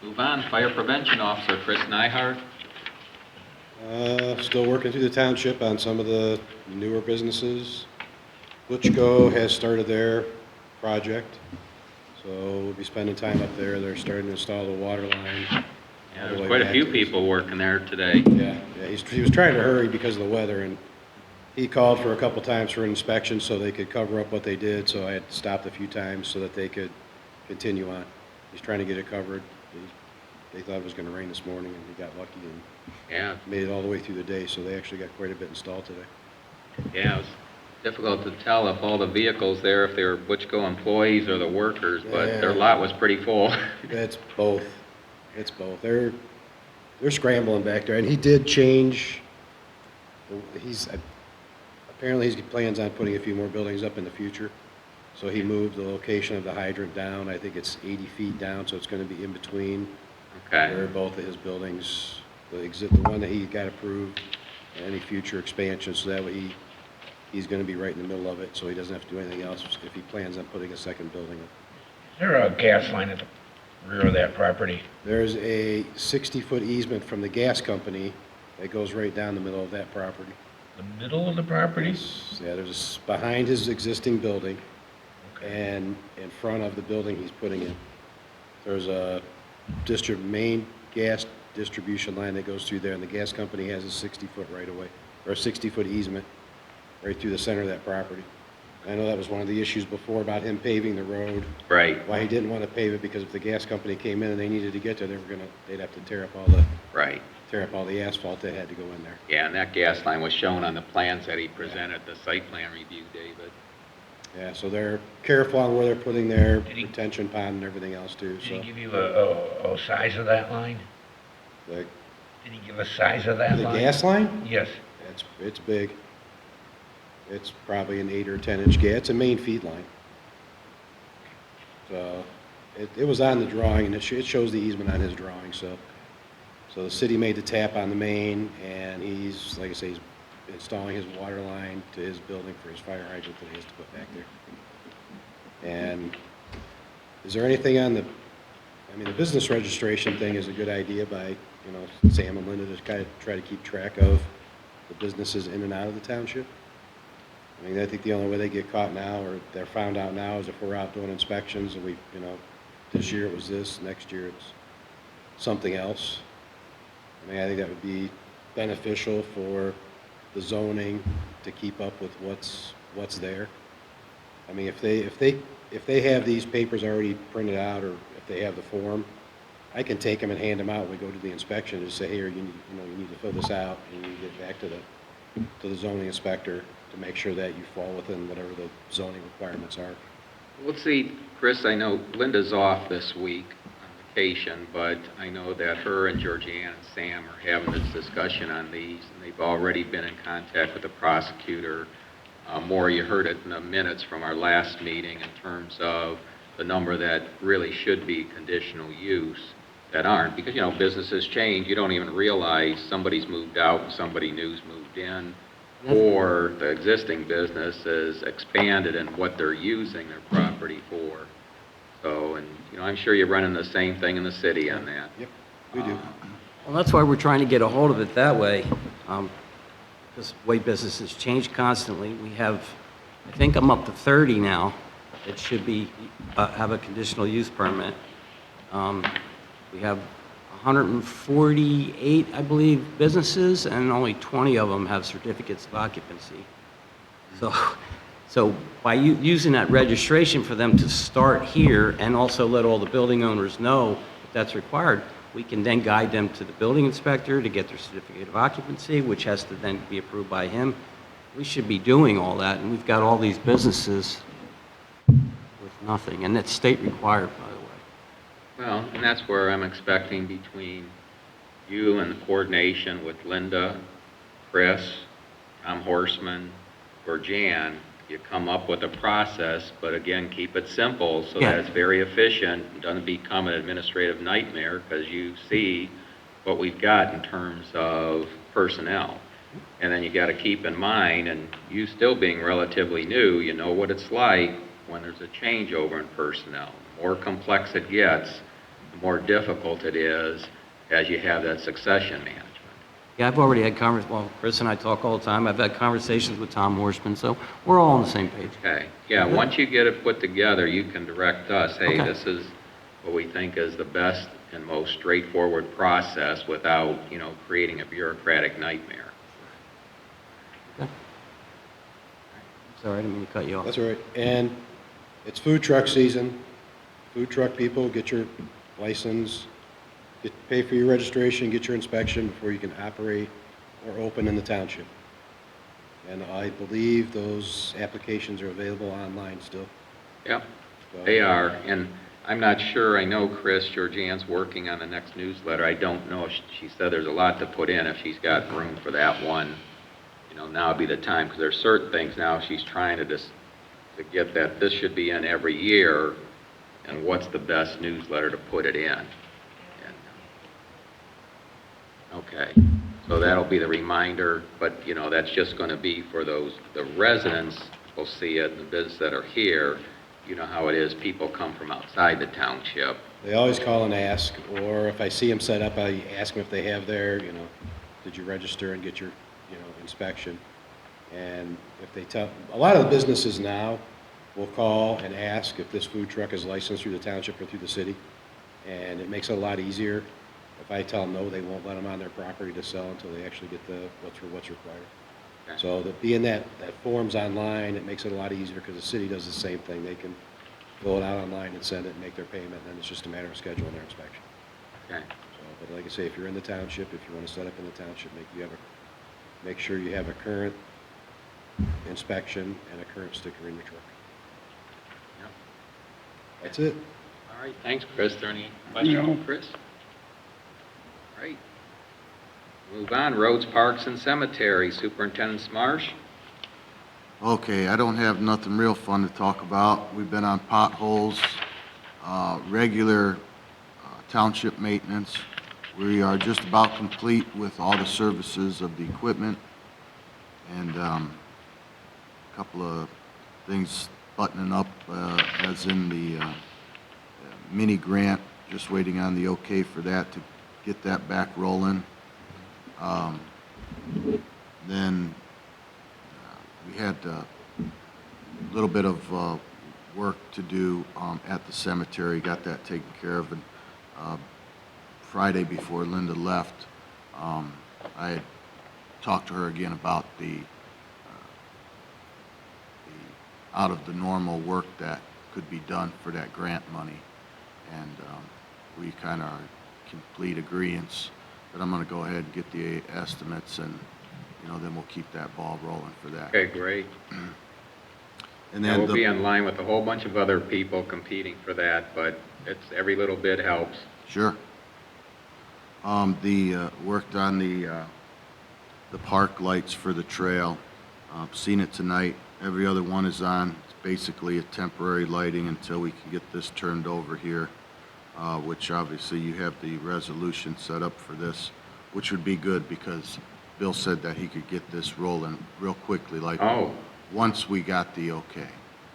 Move on. Fire Prevention Officer Chris Nyhart. Still working through the township on some of the newer businesses. Butchko has started their project, so we'll be spending time up there. They're starting to install the water line. Yeah, all the there's way quite a back few to- people working there today. Yeah, he was trying to hurry because of the weather, and he called for a couple times for an inspection so they could cover up what they did, so I had stopped a few times so that they could continue on. He's trying to get it covered. They thought it was going to rain this morning, and he got lucky and Yeah, made it all the way through the day, so they actually got quite a bit installed today. yeah, it was difficult to tell if all the vehicles there, if they were Butchko employees or the workers, but their Yeah. lot was pretty full. It's both. It's both. They're scrambling back there, and he did change. Apparently he plans on putting a few more buildings up in the future. So he moved the location of the hydrant down. I think it's 80 feet down, so it's going to be in between Okay, where both of his buildings, the one that he got approved, and any future expansion. So that way he's going to be right in the middle of it, so he doesn't have to do anything else if he plans on putting a second building up. Is there a gas line at the rear of that property? There's a 60-foot easement from the gas company that goes right down the middle of that property. The middle of the property? Yeah, behind his existing building and in front of the building he's putting in. There's a main gas distribution line that goes through there, and the gas company has a 60-foot right-of-way, or a 60-foot easement right through the center of that property. I know that was one of the issues before about him paving the road. Right, Why he didn't want to pave it, because if the gas company came in and they needed to get there, they'd have to tear up all the asphalt that had to go in there. yeah, and that gas line was shown on the plans that he presented at the site plan review, David. Yeah, so they're careful on where they're putting their Did he- retention pond and everything else too, Did so. he give you a size of that line? The, Did he give a size of that the line? gas line, Yes. it's big. It's probably an 8 or 10-inch gas, it's a main feed line. So, it was on the drawing, and it shows the easement on his drawing, so. So the city made the tap on the main, and he's, like I say, he's installing his water line to his building for his fire hydrant that he has to put back there. And is there anything on the, I mean, the business registration thing is a good idea by, Sam and Linda to kind of try to keep track of the businesses in and out of the township. I mean, I think the only way they get caught now, or they're found out now, is if we're out doing inspections and we, this year it was this, next year it's something else. I mean, I think that would be beneficial for the zoning to keep up with what's there. I mean, if they have these papers already printed out, or if they have the form, I can take them and hand them out when we go to the inspection and say, here, you need to fill this out, and you get back to the zoning inspector to make sure that you fall within whatever the zoning requirements are. Let's see, Chris, I know Linda's off this week on vacation, but I know that her and Georgianne and Sam are having this discussion on these, and they've already been in contact with the prosecutor. More, you heard it in the minutes from our last meeting in terms of the number that really should be conditional use that aren't, because, businesses change. You don't even realize somebody's moved out and somebody new's moved in, or the existing business is expanded in what they're using their property for. So, and, I'm sure you're running the same thing in the city on that. Yep, we do. Well, that's why we're trying to get a hold of it that way, because the way businesses change constantly. We have, I think I'm up to 30 now that should be, have a conditional use permit. We have 148, I believe, businesses, and only 20 of them have certificates of occupancy. So by using that registration for them to start here and also let all the building owners know that that's required, we can then guide them to the building inspector to get their certificate of occupancy, which has to then be approved by him. We should be doing all that, and we've got all these businesses with nothing, and it's state required, by the way. Well, and that's where I'm expecting between you and the coordination with Linda, Chris, Tom Horseman, or Jan, you come up with a process, but again, keep it simple so Yeah. that it's very efficient, and doesn't become an administrative nightmare, because you see what we've got in terms of personnel. And then you got to keep in mind, and you still being relatively new, you know what it's like when there's a changeover in personnel. The more complex it gets, the more difficult it is as you have that succession management. Yeah, I've already had Chris and I talk all the time. I've had conversations with Tom Horseman, so we're all on the same page. Okay, yeah, once you get it put together, you can direct us, hey, Okay. this is what we think is the best and most straightforward process without, creating a bureaucratic nightmare. Okay. Sorry, I didn't mean to cut you off. That's all right. And it's food truck season. Food truck people, get your license, pay for your registration, get your inspection before you can operate or open in the township. And I believe those applications are available online still. Yep, So- they are, and I'm not sure, I know Chris, Georgianne's working on the next newsletter. I don't know if she said there's a lot to put in, if she's got room for that one. Now would be the time, because there's certain things now she's trying to get that this should be in every year, and what's the best newsletter to put it in. And, okay, so that'll be the reminder, but, that's just going to be for the residents will see it, the businesses that are here. You know how it is, people come from outside the township. They always call and ask, or if I see them set up, I ask them if they have their, did you register and get your, inspection? And if they tell, a lot of the businesses now will call and ask if this food truck is licensed through the township or through the city. And it makes it a lot easier. If I tell them no, they won't let them on their property to sell until they actually get what's required. Okay. So being that form's online, it makes it a lot easier because the city does the same thing. They can fill it out online and send it and make their payment, and then it's just a matter of scheduling their inspection. Okay. So, but like I say, if you're in the township, if you want to set up in the township, make sure you have a current inspection and a current sticker in your truck. Yep. That's it. All right, thanks, Chris. Are there any questions, No. Chris? All right. Move on, roads, parks, and cemeteries, Superintendent Marsh. Okay, I don't have nothing real fun to talk about. We've been on potholes, regular township maintenance. We are just about complete with all the services of the equipment, and a couple of things buttoning up, as in the mini grant, just waiting on the okay for that to get that back rolling. Then we had a little bit of work to do at the cemetery, got that taken care of, and Friday before Linda left, I had talked to her again about the out of the normal work that could be done for that grant money, and we kind of complete agreements that I'm going to go ahead and get the estimates, and then we'll keep that ball rolling for that. Okay, great. And Yeah, then we'll be in line with a whole bunch of other people competing for that, but it's, every little bit helps. Sure. Worked on the park lights for the trail. Seen it tonight. Every other one is on. It's basically a temporary lighting until we can get this turned over here, which obviously you have the resolution set up for this, which would be good because Bill said that he could get this rolling real quickly, like Oh, once we got the okay.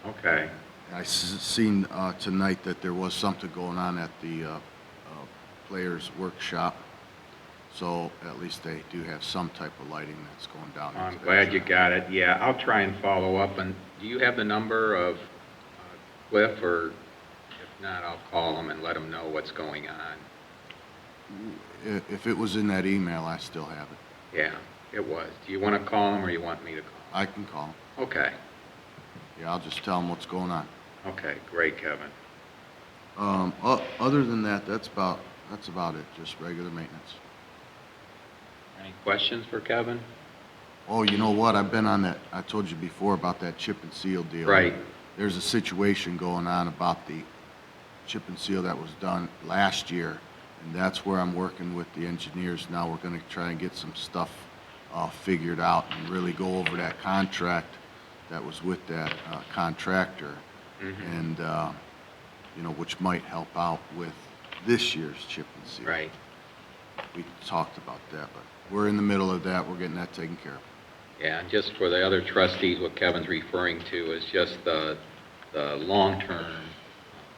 okay. I seen tonight that there was something going on at the players' workshop, so at least they do have some type of lighting that's going down. I'm into glad that you track. got it. Yeah, I'll try and follow up. And do you have the number of Cliff, or if not, I'll call him and let him know what's going on. If it was in that email, I still have it. Yeah, it was. Do you want to call him, or you want me to call I can call him. him? Okay, Yeah, I'll just tell him what's going on. okay, great, Kevin. Other than that, that's about it, just regular maintenance. Any questions for Kevin? Oh, you know what? I've been on that, I told you before about that chip and seal deal. Right. There's a situation going on about the chip and seal that was done last year, and that's where I'm working with the engineers now. We're gonna try and get some stuff figured out and really go over that contract that was with that contractor, and which might help out with this year's chip and seal. Right. We talked about that, but we're in the middle of that. We're getting that taken care of. Yeah, and just for the other trustees, what Kevin's referring to is just the long-term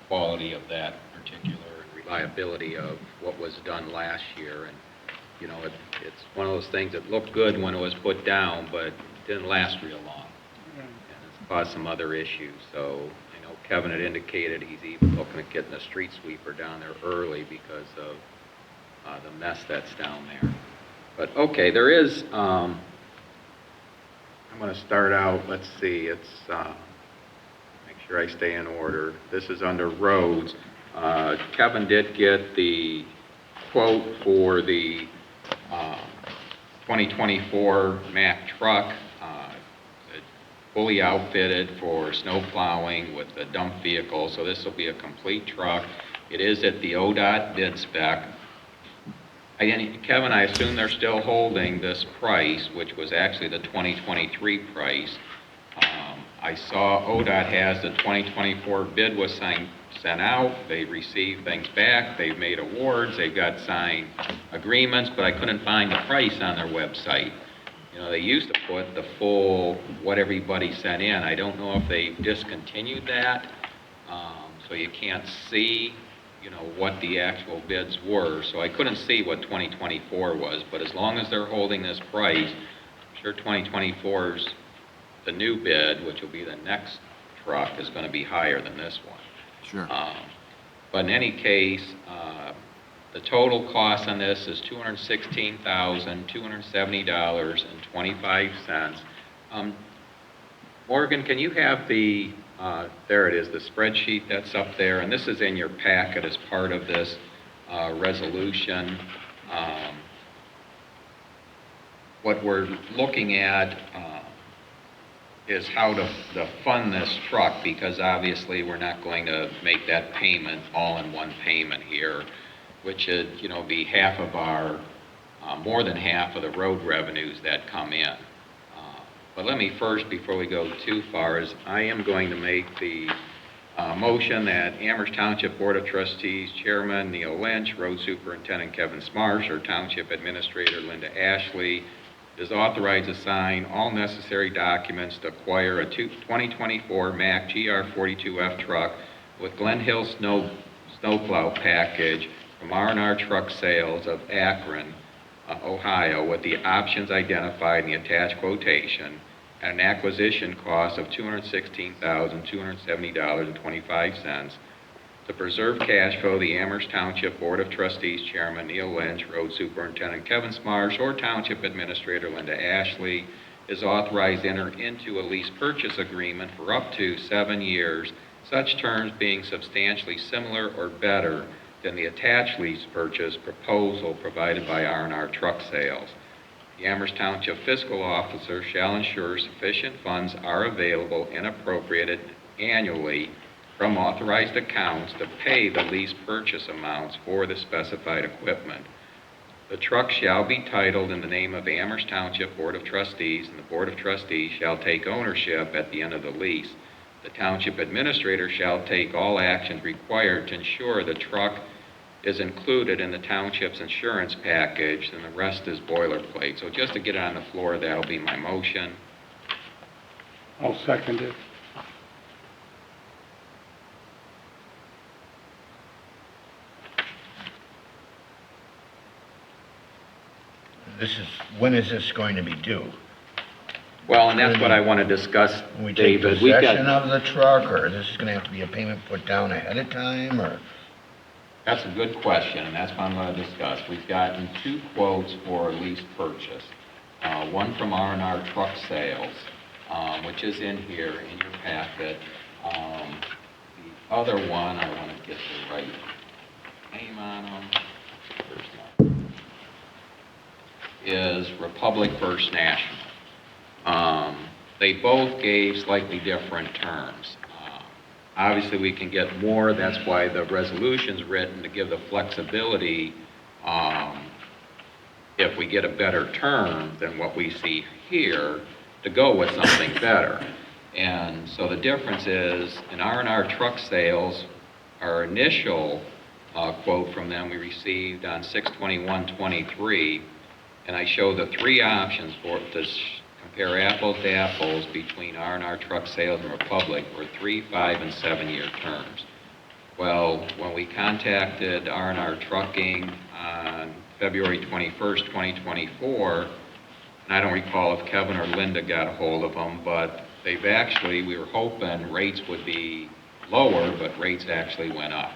quality of that particular reliability of what was done last year. And, it's one of those things that looked good when it was put down, but didn't last real long. And it's caused some other issues. So I know Kevin had indicated he's even looking at getting a street sweeper down there early because of the mess that's down there. But, okay, there is, I'm going to start out, let's see, it's, make sure I stay in order. This is under roads. Kevin did get the quote for the 2024 Mack truck, fully outfitted for snow plowing with the dump vehicle, so this will be a complete truck. It is at the ODOT bid spec. Kevin, I assume they're still holding this price, which was actually the 2023 price. I saw ODOT has the 2024 bid was sent out. They received things back. They've made awards. They've got signed agreements, but I couldn't find the price on their website. They used to put the full, what everybody sent in. I don't know if they've discontinued that, so you can't see what the actual bids were. So I couldn't see what 2024 was, but as long as they're holding this price, I'm sure 2024's, the new bid, which will be the next truck, is going to be higher than this one. Sure. But in any case, The total cost on this is $216,270.25. Morgan, can you have there it is, the spreadsheet that's up there, and this is in your packet as part of this resolution. What we're looking at is how to fund this truck, because obviously we're not going to make that payment all in one payment here, which should, be half of our, more than half of the road revenues that come in. But let me first, before we go too far, is I am going to make the motion that Amherst Township Board of Trustees Chairman Neil Lynch, Road Superintendent Kevin Smarsh, or Township Administrator Linda Ashley is authorized to sign all necessary documents to acquire a 2024 Mack GR42F truck with Glen Hill snowplow package from R&R Truck Sales of Akron, Ohio, with the options identified in the attached quotation at an acquisition cost of $216,270.25. To preserve cash flow, the Amherst Township Board of Trustees Chairman Neil Lynch, Road Superintendent Kevin Smarsh, or Township Administrator Linda Ashley is authorized to enter into a lease purchase agreement for up to 7 years, such terms being substantially similar or better than the attached lease purchase proposal provided by R&R Truck Sales. The Amherst Township Fiscal Officer shall ensure sufficient funds are available and appropriated annually from authorized accounts to pay the lease purchase amounts for the specified equipment. The truck shall be titled in the name of Amherst Township Board of Trustees, and the Board of Trustees shall take ownership at the end of the lease. The Township Administrator shall take all actions required to ensure the truck is included in the Township's insurance package, and the rest is boilerplate. So just to get it on the floor, that'll be my motion. I'll second it. When is this going to be due? Well, and that's what I want to discuss, When we take David. possession of the truck, or is this going to have to be a payment put down ahead of time, or? That's a good question, and that's what I'm going to discuss. We've gotten 2 quotes for a lease purchase. One from R&R Truck Sales, which is in here in your packet. The other one, I want to get the right name on them. There's one. Is Republic First National. They both gave slightly different terms. Obviously, we can get more. That's why the resolution's written, to give the flexibility if we get a better term than what we see here, to go with something better. And so the difference is, in R&R Truck Sales, our initial quote from them we received on 6/21/23, and I show the 3 options for to compare apples to apples between R&R Truck Sales and Republic for 3, 5, and 7-year terms. Well, when we contacted R&R Trucking on February 21st, 2024, and I don't recall if Kevin or Linda got a hold of them, but they've actually, we were hoping rates would be lower, but rates actually went up.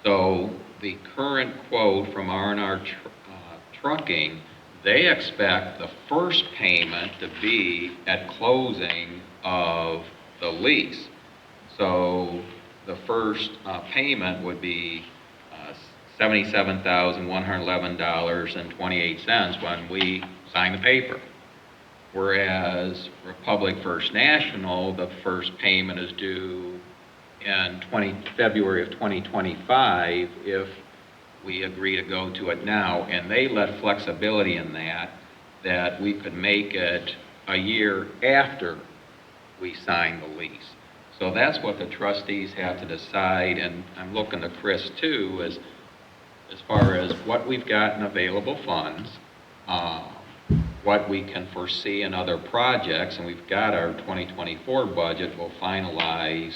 So the current quote from R&R Trucking, they expect the first payment to be at closing of the lease. So the first payment would be $77,111.28 when we sign the paper. Whereas Republic First National, the first payment is due in February of 2025 if we agree to go to it now, and they let flexibility in that we could make it a year after we sign the lease. So that's what the trustees have to decide, and I'm looking to Chris too, as far as what we've got in available funds, what we can foresee in other projects, and we've got our 2024 budget we'll finalize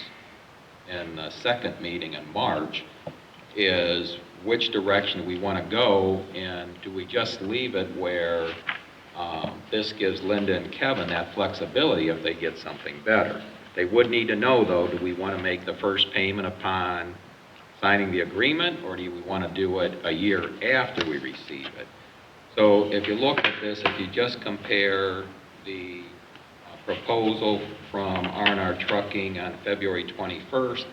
in the second meeting in March, is which direction we want to go, and do we just leave it where this gives Linda and Kevin that flexibility if they get something better. They would need to know, though, do we want to make the first payment upon signing the agreement, or do we want to do it a year after we receive it? So if you look at this, if you just compare the proposal from R&R Trucking on February 21st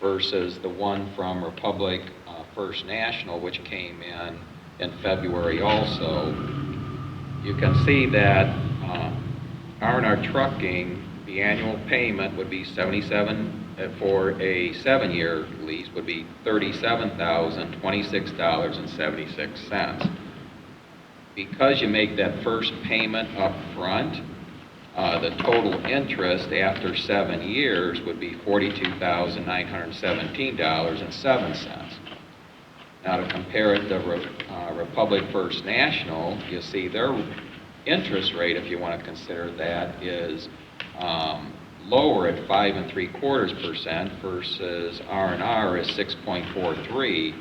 versus the one from Republic First National, which came in February also, you can see that R&R Trucking, the annual payment would be 77 for a 7-year lease would be $37,026.76. Because you make that first payment up front, the total interest after 7 years would be $42,917.07. Now, to compare it to Republic First National, you see their interest rate, if you want to consider that, is lower at 5.75% versus R&R is 6.43.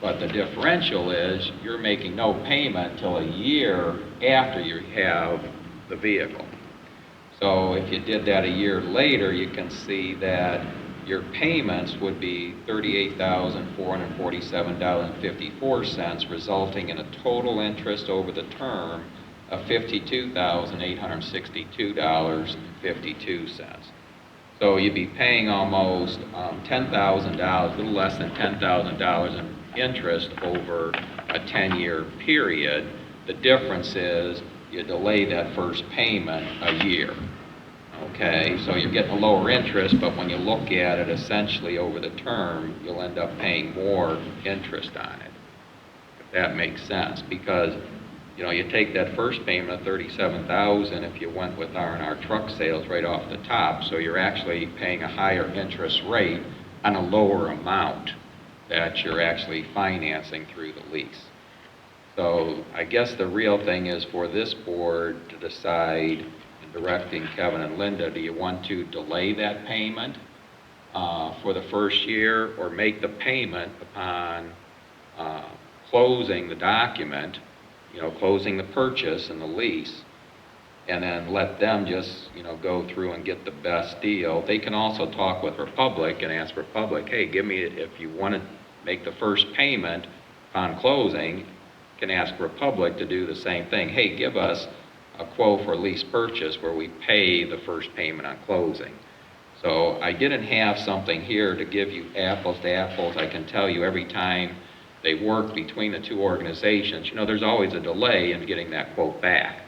But the differential is you're making no payment till a year after you have the vehicle. So if you did that a year later, you can see that your payments would be $38,447.54, resulting in a total interest over the term of $52,862.52. So you'd be paying almost $10,000, a little less than $10,000 in interest over a 10-year period. The difference is you delay that first payment a year. Okay, so you're getting a lower interest, but when you look at it essentially over the term, you'll end up paying more interest on it, if that makes sense. Because, you know, you take that first payment of $37,000 if you went with R&R Truck Sales right off the top, so you're actually paying a higher interest rate on a lower amount that you're actually financing through the lease. So I guess the real thing is for this board to decide, directing Kevin and Linda, do you want to delay that payment for the first year, or make the payment upon closing the document, you know, closing the purchase and the lease, and then let them just, you know, go through and get the best deal? They can also talk with Republic and ask Republic, hey, give me, if you want to make the first payment upon closing, can ask Republic to do the same thing. Hey, give us a quote for lease purchase where we pay the first payment on closing. So I didn't have something here to give you apples to apples. I can tell you every time they work between the two organizations, you know, there's always a delay in getting that quote back.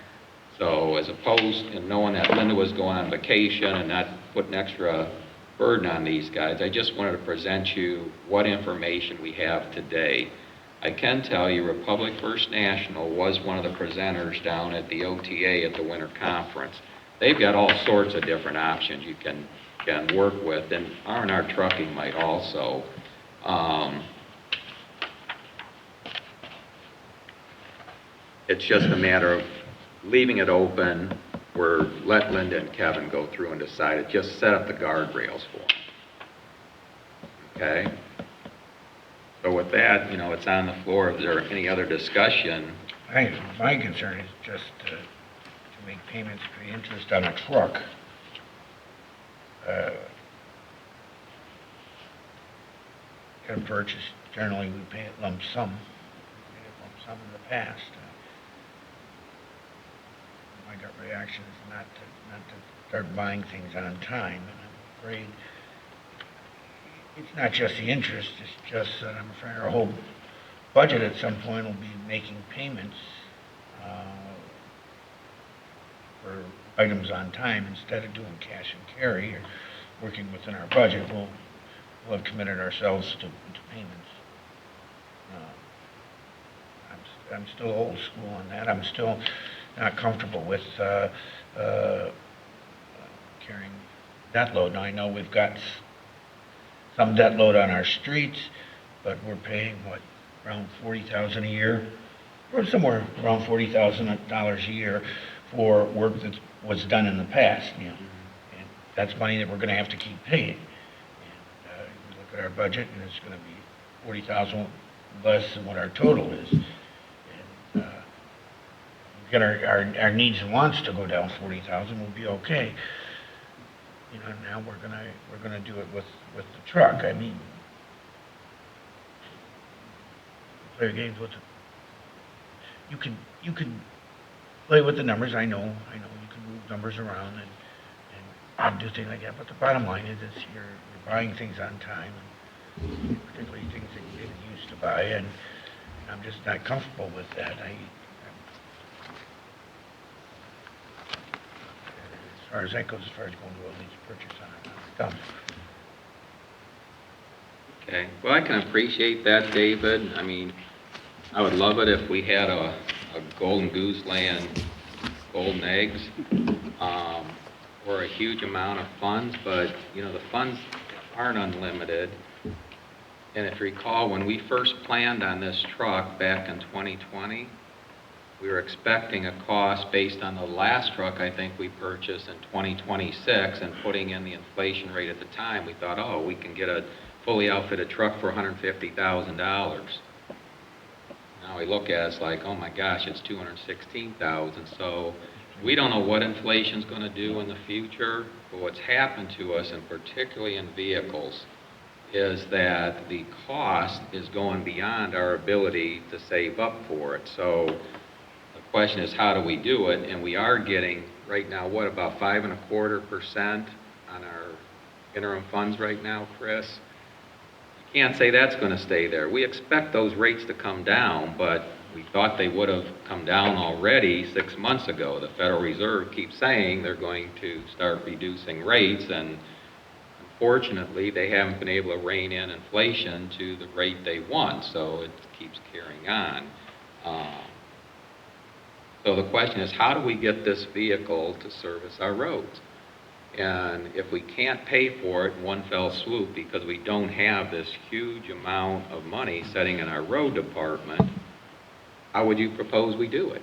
So as opposed to knowing that Linda was going on vacation and not putting extra burden on these guys, I just wanted to present you what information we have today. I can tell you Republic First National was one of the presenters down at the OTA at the winter conference. They've got all sorts of different options you can work with, and R&R Trucking might also. It's just a matter of leaving it open, where let Linda and Kevin go through and decide it. Just set up the guardrails for them. Okay? So with that, you know, it's on the floor. Is there any other discussion? My concern is just to make payments for the interest on a truck. At a purchase, generally we pay it lump sum. We paid it lump sum in the past. My gut reaction is not to start buying things on time, and I'm afraid it's not just the interest, it's just that I'm afraid our whole budget at some point will be making payments for items on time instead of doing cash and carry or working within our budget. We'll have committed ourselves to payments. I'm still old school on that. I'm still not comfortable with carrying debt load. Now, I know we've got some debt load on our streets, but we're paying, what, around $40,000 a year? Or somewhere around $40,000 a year for work that was done in the past, you know. And that's money that we're going to have to keep paying. And we look at our budget, and it's going to be $40,000 less than what our total is. And get our needs and wants to go down $40,000, we'll be okay. You know, now we're gonna do it with the truck. I mean, play games with it. You can play with the numbers, I know, you can move numbers around and do things like that, but the bottom line is you're buying things on time, and particularly things that you didn't used to buy, and I'm just not comfortable with that. As far as that goes, as far as going to a lease purchase on it, I'm done. Okay, well, I can appreciate that, David. I mean, I would love it if we had a golden goose laying golden eggs, or a huge amount of funds, but, you know, the funds aren't unlimited. And if you recall, when we first planned on this truck back in 2020, we were expecting a cost based on the last truck I think we purchased in 2026, and putting in the inflation rate at the time, we thought, oh, we can get a fully outfitted truck for $150,000. Now we look at it, it's like, oh my gosh, it's $216,000. So we don't know what inflation's going to do in the future, but what's happened to us, and particularly in vehicles, is that the cost is going beyond our ability to save up for it. So the question is, how do we do it? And we are getting right now, what, about 5.25% on our interim funds right now, Chris? You can't say that's going to stay there. We expect those rates to come down, but we thought they would have come down already 6 months ago. The Federal Reserve keeps saying they're going to start reducing rates, and unfortunately, they haven't been able to rein in inflation to the rate they want, so it keeps carrying on. So the question is, how do we get this vehicle to service our roads? And if we can't pay for it in one fell swoop because we don't have this huge amount of money sitting in our road department, how would you propose we do it?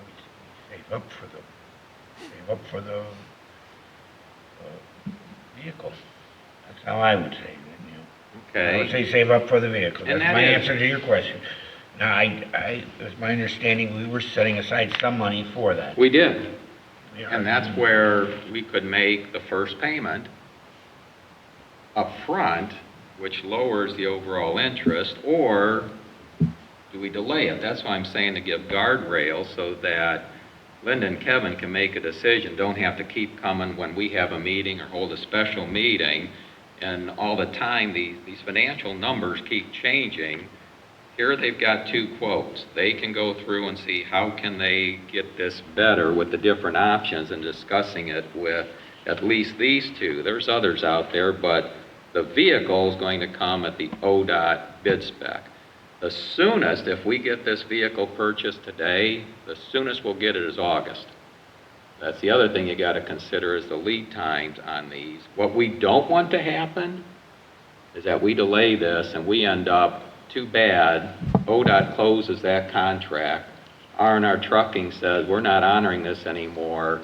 We save up for the vehicle. That's how I would say it, you know. Okay. I would say save up for the vehicle. And That's that my is- answer to your question. Now, it was my understanding we were setting aside some money for that. We did. We are- And that's where we could make the first payment up front, which lowers the overall interest, or do we delay it? That's why I'm saying to give guardrails so that Linda and Kevin can make a decision, don't have to keep coming when we have a meeting or hold a special meeting, and all the time these financial numbers keep changing. Here they've got two quotes. They can go through and see how can they get this better with the different options and discussing it with at least these two. There's others out there, but the vehicle is going to come at the ODOT bid spec. The soonest, if we get this vehicle purchased today, the soonest we'll get it is August. That's the other thing you got to consider is the lead times on these. What we don't want to happen is that we delay this and we end up, too bad, ODOT closes that contract, R&R Trucking says, we're not honoring this anymore,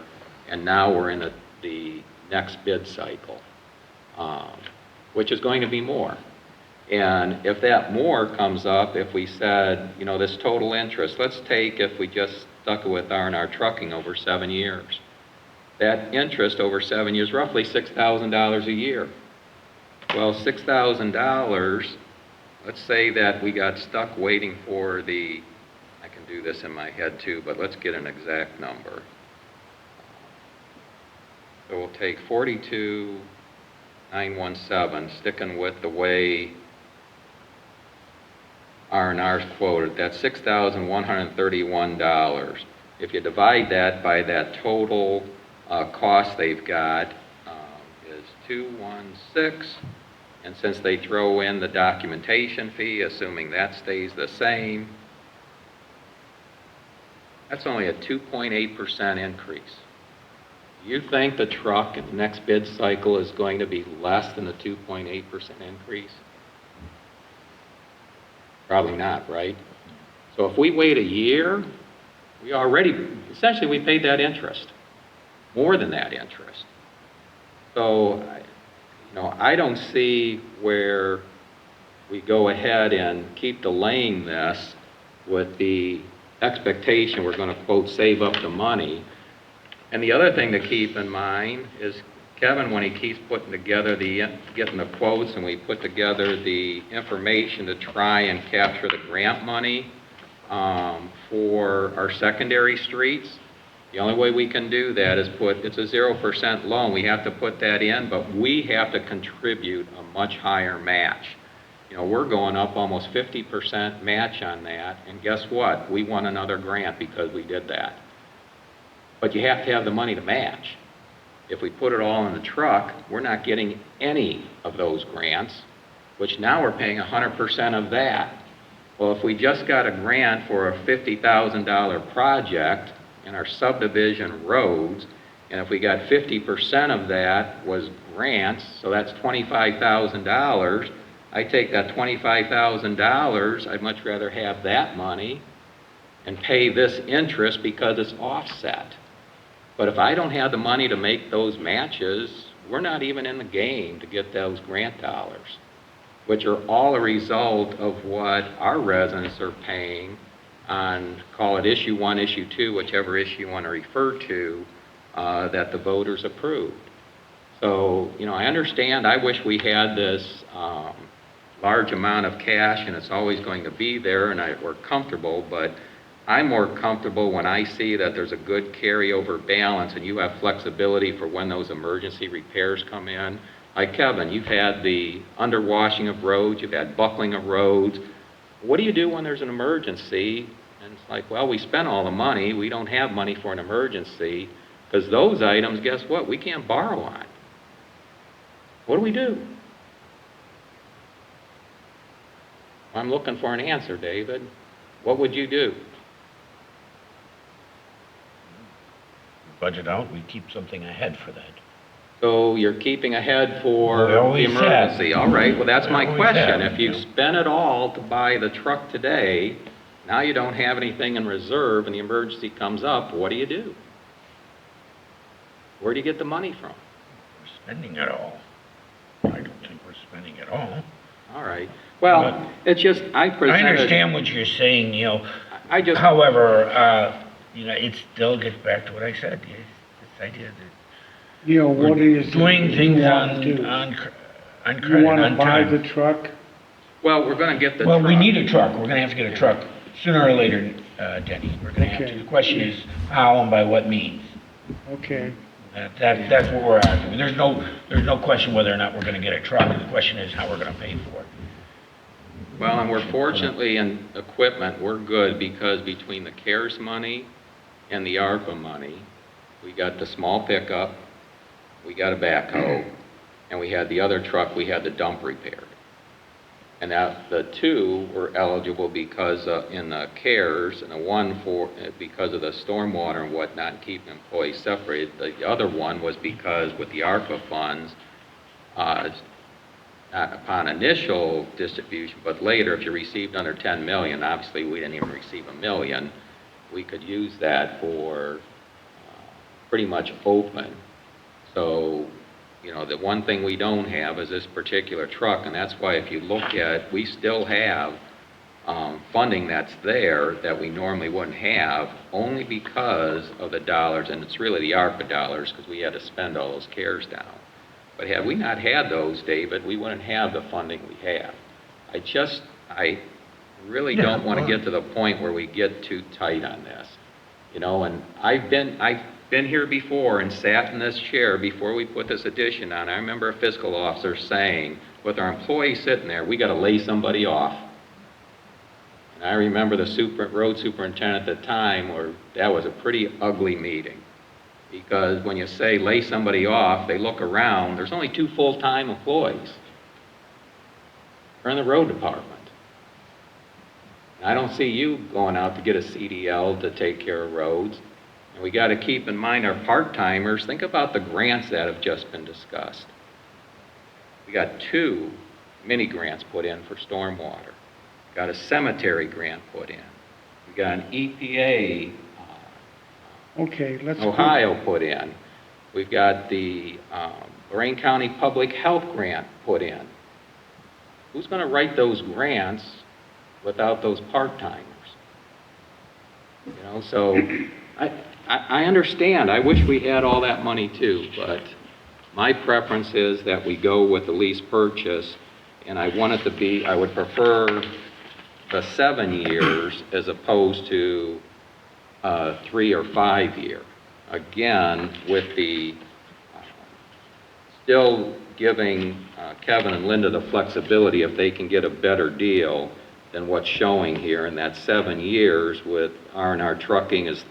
and now we're in the next bid cycle, which is going to be more. And if that more comes up, if we said, you know, this total interest, let's take if we just stuck with R&R Trucking over 7 years. That interest over 7 years, roughly $6,000 a year. Well, $6,000, let's say that we got stuck waiting for the, I can do this in my head too, but let's get an exact number. So we'll take 42,917, sticking with the way R&R's quoted, that's $6,131. If you divide that by that total cost they've got, is 216, and since they throw in the documentation fee, assuming that stays the same, that's only a 2.8% increase. You think the truck in the next bid cycle is going to be less than the 2.8% increase? Probably not, right? So if we wait a year, we already, essentially we paid that interest, more than that interest. So, you know, I don't see where we go ahead and keep delaying this with the expectation we're going to, quote, save up the money. And the other thing to keep in mind is Kevin, when he keeps putting together getting the quotes, and we put together the information to try and capture the grant money for our secondary streets, the only way we can do that is it's a 0% loan. We have to put that in, but we have to contribute a much higher match. You know, we're going up almost 50% match on that, and guess what? We won another grant because we did that. But you have to have the money to match. If we put it all in the truck, we're not getting any of those grants, which now we're paying 100% of that. Well, if we just got a grant for a $50,000 project in our subdivision roads, and if we got 50% of that was grants, so that's $25,000, I take that $25,000, I'd much rather have that money and pay this interest because it's offset. But if I don't have the money to make those matches, we're not even in the game to get those grant dollars, which are all a result of what our residents are paying on, call it issue 1, issue 2, whichever issue you want to refer to, that the voters approved. So, you know, I understand, I wish we had this large amount of cash and it's always going to be there and we're comfortable, but I'm more comfortable when I see that there's a good carryover balance and you have flexibility for when those emergency repairs come in. Like Kevin, you've had the underwashing of roads, you've had buckling of roads. What do you do when there's an emergency? And it's like, well, we spent all the money, we don't have money for an emergency, because those items, guess what, we can't borrow on. What do we do? I'm looking for an answer, David. What would you do? Budget out, we keep something ahead for that. So you're keeping ahead for We the always emergency. have. All right, well, that's We my always question. have, If you yeah. spend it all to buy the truck today, now you don't have anything in reserve and the emergency comes up, what do? Where do you get the money from? We're spending it all. I don't think we're spending it all. All right. Well, But- it's just, I presented... I understand what you're saying, you know. I just... However, you know, it still gets back to what I said, this idea that You know, what we're is it doing you things want to do? on You credit, want to on buy the time. truck? Well, we're going to get the Well, truck. we need a truck, we're gonna have to get a truck sooner or later, Denny. We're gonna have Okay. to. The question is how and by what means. Okay. That's what we're arguing. There's no question whether or not we're gonna get a truck. The question is how we're gonna pay for it. Well, and we're fortunately in equipment, we're good because between the CARES money and the ARPA money, we got the small pickup, we got a backhoe, and we had the other truck, we had the dump repaired. And now the two were eligible because in the CARES, and the one for because of the stormwater and whatnot, and keeping employees separated. The other one was because with the ARPA funds, not upon initial distribution, but later, if you received under 10 million, obviously we didn't even receive $1 million, we could use that for pretty much open. So, you know, the one thing we don't have is this particular truck, and that's why if you look at, we still have funding that's there that we normally wouldn't have, only because of the dollars, and it's really the ARPA dollars, because we had to spend all those CARES down. But had we not had those, David, we wouldn't have the funding we have. I really don't want to get to the point where we get too tight on this. You know, and I've been here before and sat in this chair before we put this addition on. I remember a fiscal officer saying, with our employees sitting there, we got to lay somebody off. And I remember the road superintendent at the time, where that was a pretty ugly meeting. Because when you say lay somebody off, they look around, there's only 2 full-time employees. They're in the road department. And I don't see you going out to get a CDL to take care of roads. And we got to keep in mind our part-timers. Think about the grants that have just been discussed. We got 2 mini grants put in for stormwater. Got a cemetery grant put in. We got an EPA Okay, let's... Ohio put in. We've got the Lorraine County Public Health Grant put in. Who's going to write those grants without those part-timers? You know, so I understand. I wish we had all that money too, but My preference is that we go with the lease purchase, and I want it to be, I would prefer the 7 years as opposed to 3 or 5 year. Again, with the still giving Kevin and Linda the flexibility if they can get a better deal than what's showing here, and that 7 years with R&R Trucking is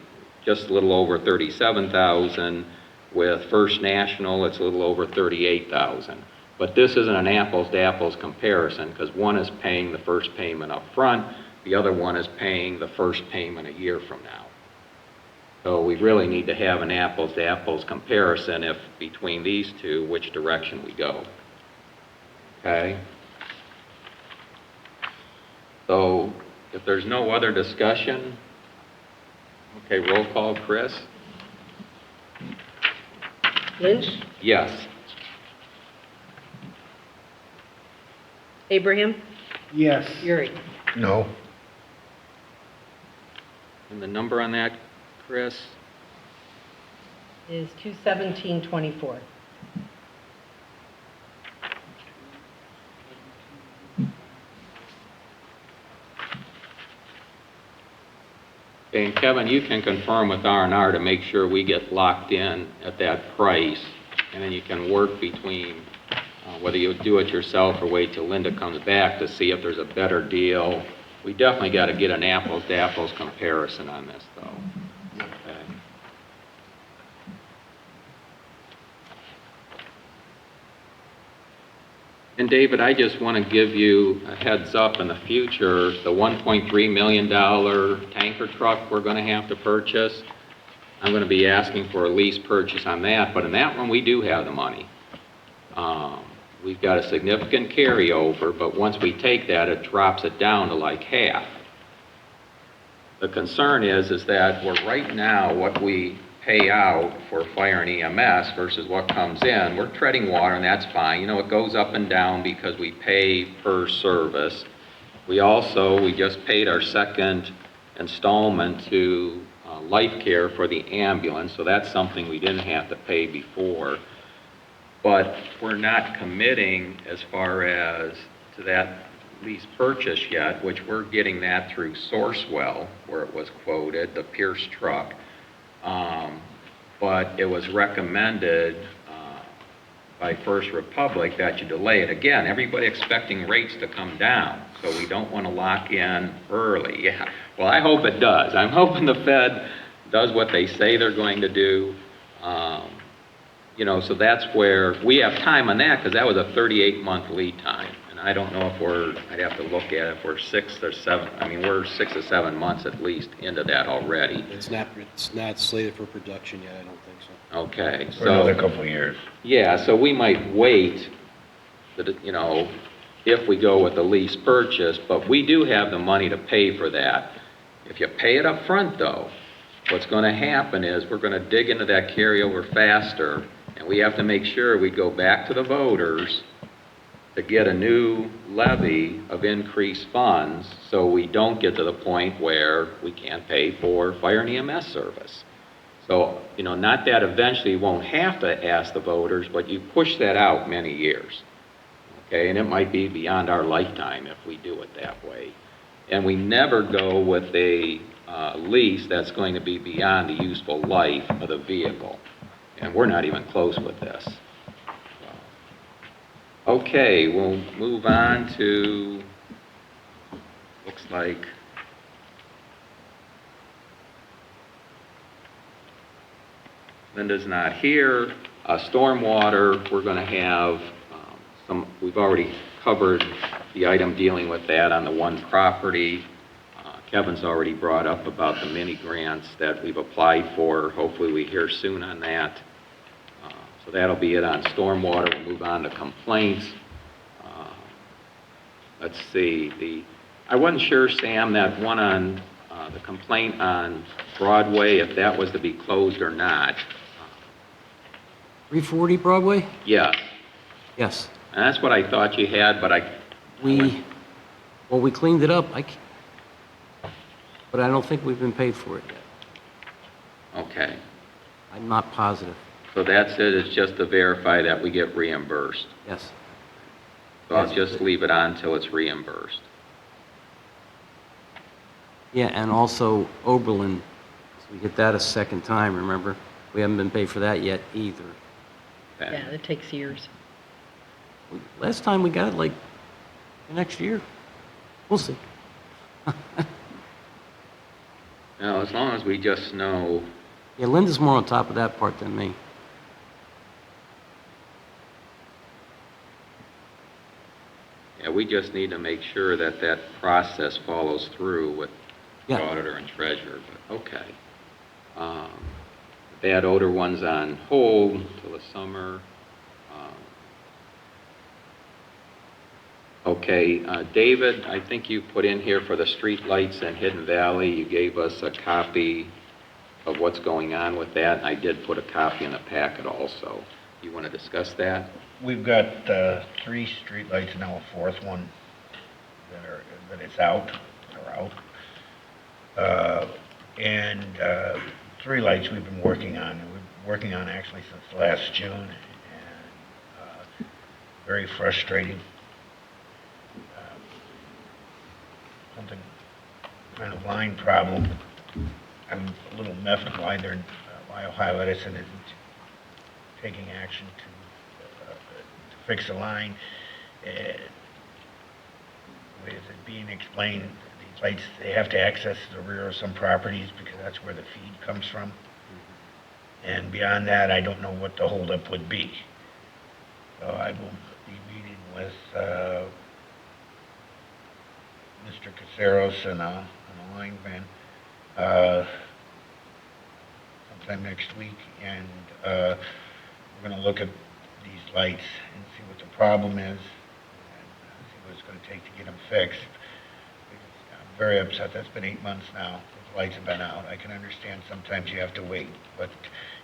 just a little over 37,000. With First National, it's a little over 38,000. But this isn't an apples-to-apples comparison, because one is paying the first payment up front, the other one is paying the first payment a year from now. So we really need to have an apples-to-apples comparison if between these two, which direction we go. Okay? So if there's no other discussion, okay, roll call, Chris? Lynch, Yes. Abraham, Yes. Uri. No. And the number on that, Chris? Is 21724. Okay, and Kevin, you can confirm with R&R to make sure we get locked in at that price, and then you can work between whether you do it yourself or wait till Linda comes back to see if there's a better deal. We definitely got to get an apples-to-apples comparison on this, though. Okay. And David, I just want to give you a heads up in the future, the $1.3 million tanker truck we're going to have to purchase, I'm going to be asking for a lease purchase on that, but in that one, we do have the money. We've got a significant carryover, but once we take that, it drops it down to like half. The concern is that we're right now, what we pay out for fire and EMS versus what comes in, we're treading water, and that's fine. You know, it goes up and down because we pay per service. We just paid our second installment to Life Care for the ambulance, so that's something we didn't have to pay before. But we're not committing as far as to that lease purchase yet, which we're getting that through Sourcewell, where it was quoted, the Pierce truck. But it was recommended by First Republic that you delay it. Again, everybody expecting rates to come down, so we don't want to lock in early. Yeah. Well, I hope it does. I'm hoping the Fed does what they say they're going to do. You know, so that's where we have time on that, because that was a 38-month lead time. And I don't know if I'd have to look at it if we're 6 or 7, I mean, we're 6 or 7 months at least into that already. It's not slated for production yet, I don't think so. Okay, For another so, couple of years. yeah, so we might wait, you know, if we go with the lease purchase, but we do have the money to pay for that. If you pay it up front, though, what's going to happen is we're going to dig into that carryover faster, and we have to make sure we go back to the voters to get a new levy of increased funds, so we don't get to the point where we can't pay for fire and EMS service. So, you know, not that eventually you won't have to ask the voters, but you push that out many years. Okay, and it might be beyond our lifetime if we do it that way. And we never go with a lease that's going to be beyond the useful life of the vehicle. And we're not even close with this. Okay, we'll move on to, looks like, Linda's not here. Stormwater, we're going to have we've already covered the item dealing with that on the one property. Kevin's already brought up about the mini grants that we've applied for. Hopefully we hear soon on that. So that'll be it on stormwater. We'll move on to complaints. Let's see, I wasn't sure, Sam, that one on the complaint on Broadway, if that was to be closed or not. 340 Broadway? Yes, Yes. and that's what I thought you had, but We cleaned it up, but I don't think we've been paid for it yet. okay. I'm not positive. So that's it, it's just to verify that we get reimbursed. Yes. So I'll Yes. just leave it on until it's reimbursed. Yeah, and also Oberlin, so we get that a second time, remember? We haven't been paid for that yet either. Okay. Yeah, it takes years. Last time we got it like the next year. We'll see. Now, as long as we just know, Yeah, Linda's more on top of that part than me. yeah, we just need to make sure that that process follows through with the Yeah. auditor and treasurer, but okay. The bad odor one's on hold till the summer. Okay, David, I think you put in here for the street lights in Hidden Valley, you gave us a copy of what's going on with that. I did put a copy in the packet also. You want to discuss that? We've got 3 streetlights now, a 4th one that it's out, or out. And 3 lights we've been working on. We've been working on actually since last June, and very frustrating. Something kind of line problem. I'm a little miffed why Ohio Edison isn't taking action to fix the line. With it being explained, these lights, they have to access the rear of some properties because that's where the feed comes from. And beyond that, I don't know what the holdup would be. So I will be meeting with Mr. Caceros and a lineman sometime next week, and we're going to look at these lights and see what the problem is, and see what it's going to take to get them fixed. I'm very upset. That's been 8 months now. Those lights have been out. I can understand sometimes you have to wait, but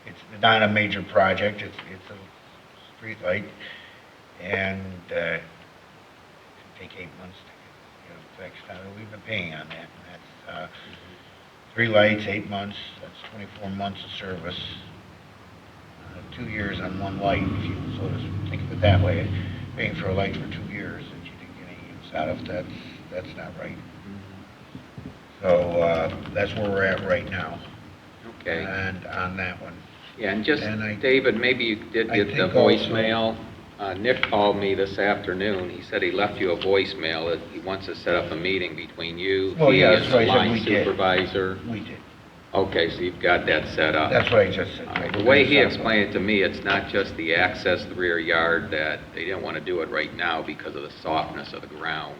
it's not a major project. It's a street light, and it can take 8 months to get them fixed. We've been paying on that, and that's 3 lights, 8 months. That's 24 months of service. 2 years on 1 light, if you sort of think of it that way. Paying for a light for 2 years that you didn't get any use out of, that's not right. So that's where we're at right now. Okay. And on that one. Yeah, and just, And David, maybe you did I get the think also- voicemail. Nick called me this afternoon. He said he left you a voicemail that he wants to set up a meeting between you, Oh, he, yeah, and that's the what I said line we did. supervisor. We did. Okay, so you've got that set up. That's what I just said. All right, the way he explained it to me, it's not just the access to the rear yard, that they didn't want to do it right now because of the softness of the ground,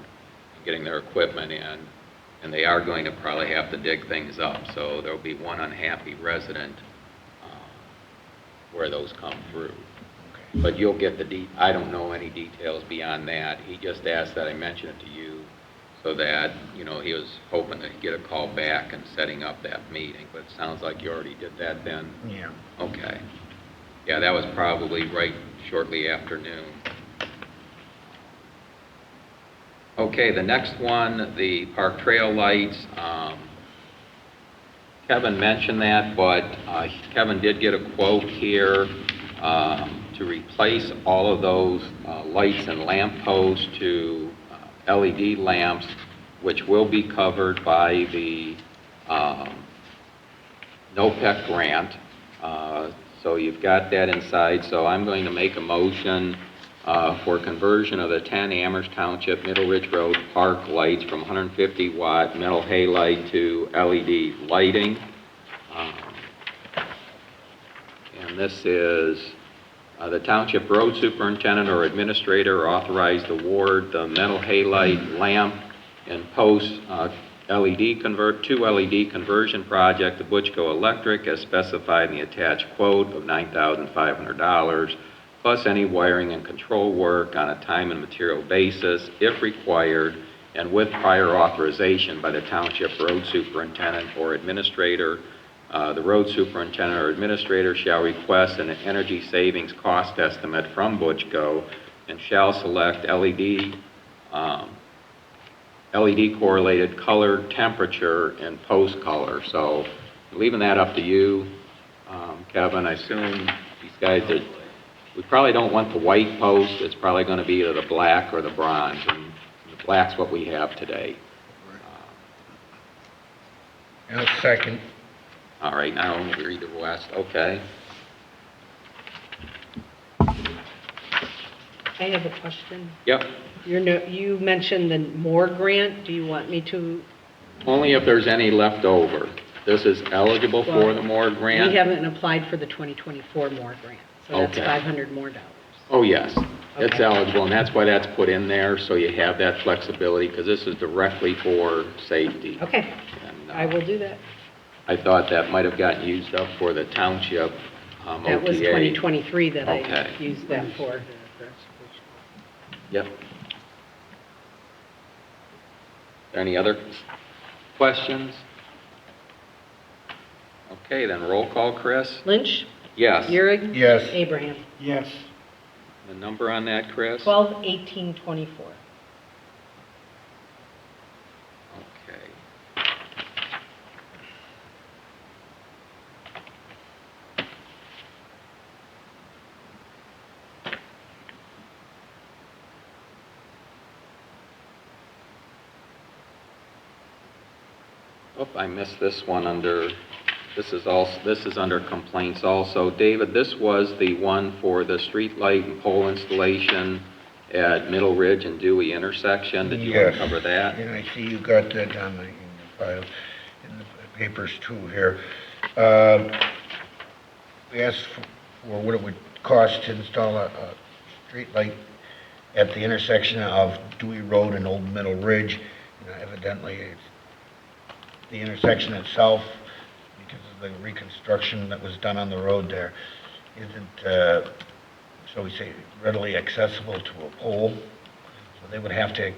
getting their equipment in, and they are going to probably have to dig things up, so there'll be one unhappy resident where those come through. But you'll get I don't know any details beyond that. He just asked that I mention it to you so that, he was hoping to get a call back and setting up that meeting, but it sounds like you already did that then. Yeah. Okay. Yeah, that was probably right shortly after noon. Okay, the next one, the park trail lights. Kevin mentioned that, but Kevin did get a quote here to replace all of those lights and lamp posts to LED lamps, which will be covered by the NOPEC grant. So you've got that inside. So I'm going to make a motion for conversion of the 10 Amherst Township Middle Ridge Road park lights from 150-watt metal halide to LED lighting. And this is the Township Road Superintendent or Administrator authorized to award the metal halide lamp and post two LED conversion project to Butchko Electric as specified in the attached quote of $9,500, plus any wiring and control work on a time and material basis if required, and with prior authorization by the Township Road Superintendent or Administrator. The road superintendent or administrator shall request an energy savings cost estimate from Butchko and shall select LED correlated color, temperature, and post color. So leaving that up to you, Kevin. I assume guys, we probably don't want the white post. It's probably going to be either the black or the bronze, and the black's what we have today. I'll second. All right, now we're either west, okay. I have a question. Yep, You mentioned the Moore grant. Do you want me to? only if there's any left over. This is eligible for the Moore grant? We haven't applied for the 2024 Moore grant, so that's Okay. $500 more. Oh, yes, it's Okay. eligible, and that's why that's put in there, so you have that flexibility, because this is directly for safety. Okay, And, I will do that. I thought that might have gotten used up for the township OTA. That was 2023 that I Okay. used that for. Yep. Any other questions? Okay, then roll call, Chris? Lynch? Yes. Euring? Yes. Abraham? Yes. The number on that, Chris? 12-18-24. Okay. Oh, I missed this one under, this is under complaints also. David, this was the one for the street light and pole installation at Middle Ridge and Dewey intersection. Did you want Yes. to cover that? And I see you got that down in your file, in the papers too here. We asked for what it would cost to install a street light at the intersection of Dewey Road and Old Middle Ridge. Evidently, it's the intersection itself, because of the reconstruction that was done on the road there, isn't, shall we say, readily accessible to a pole. So they would have to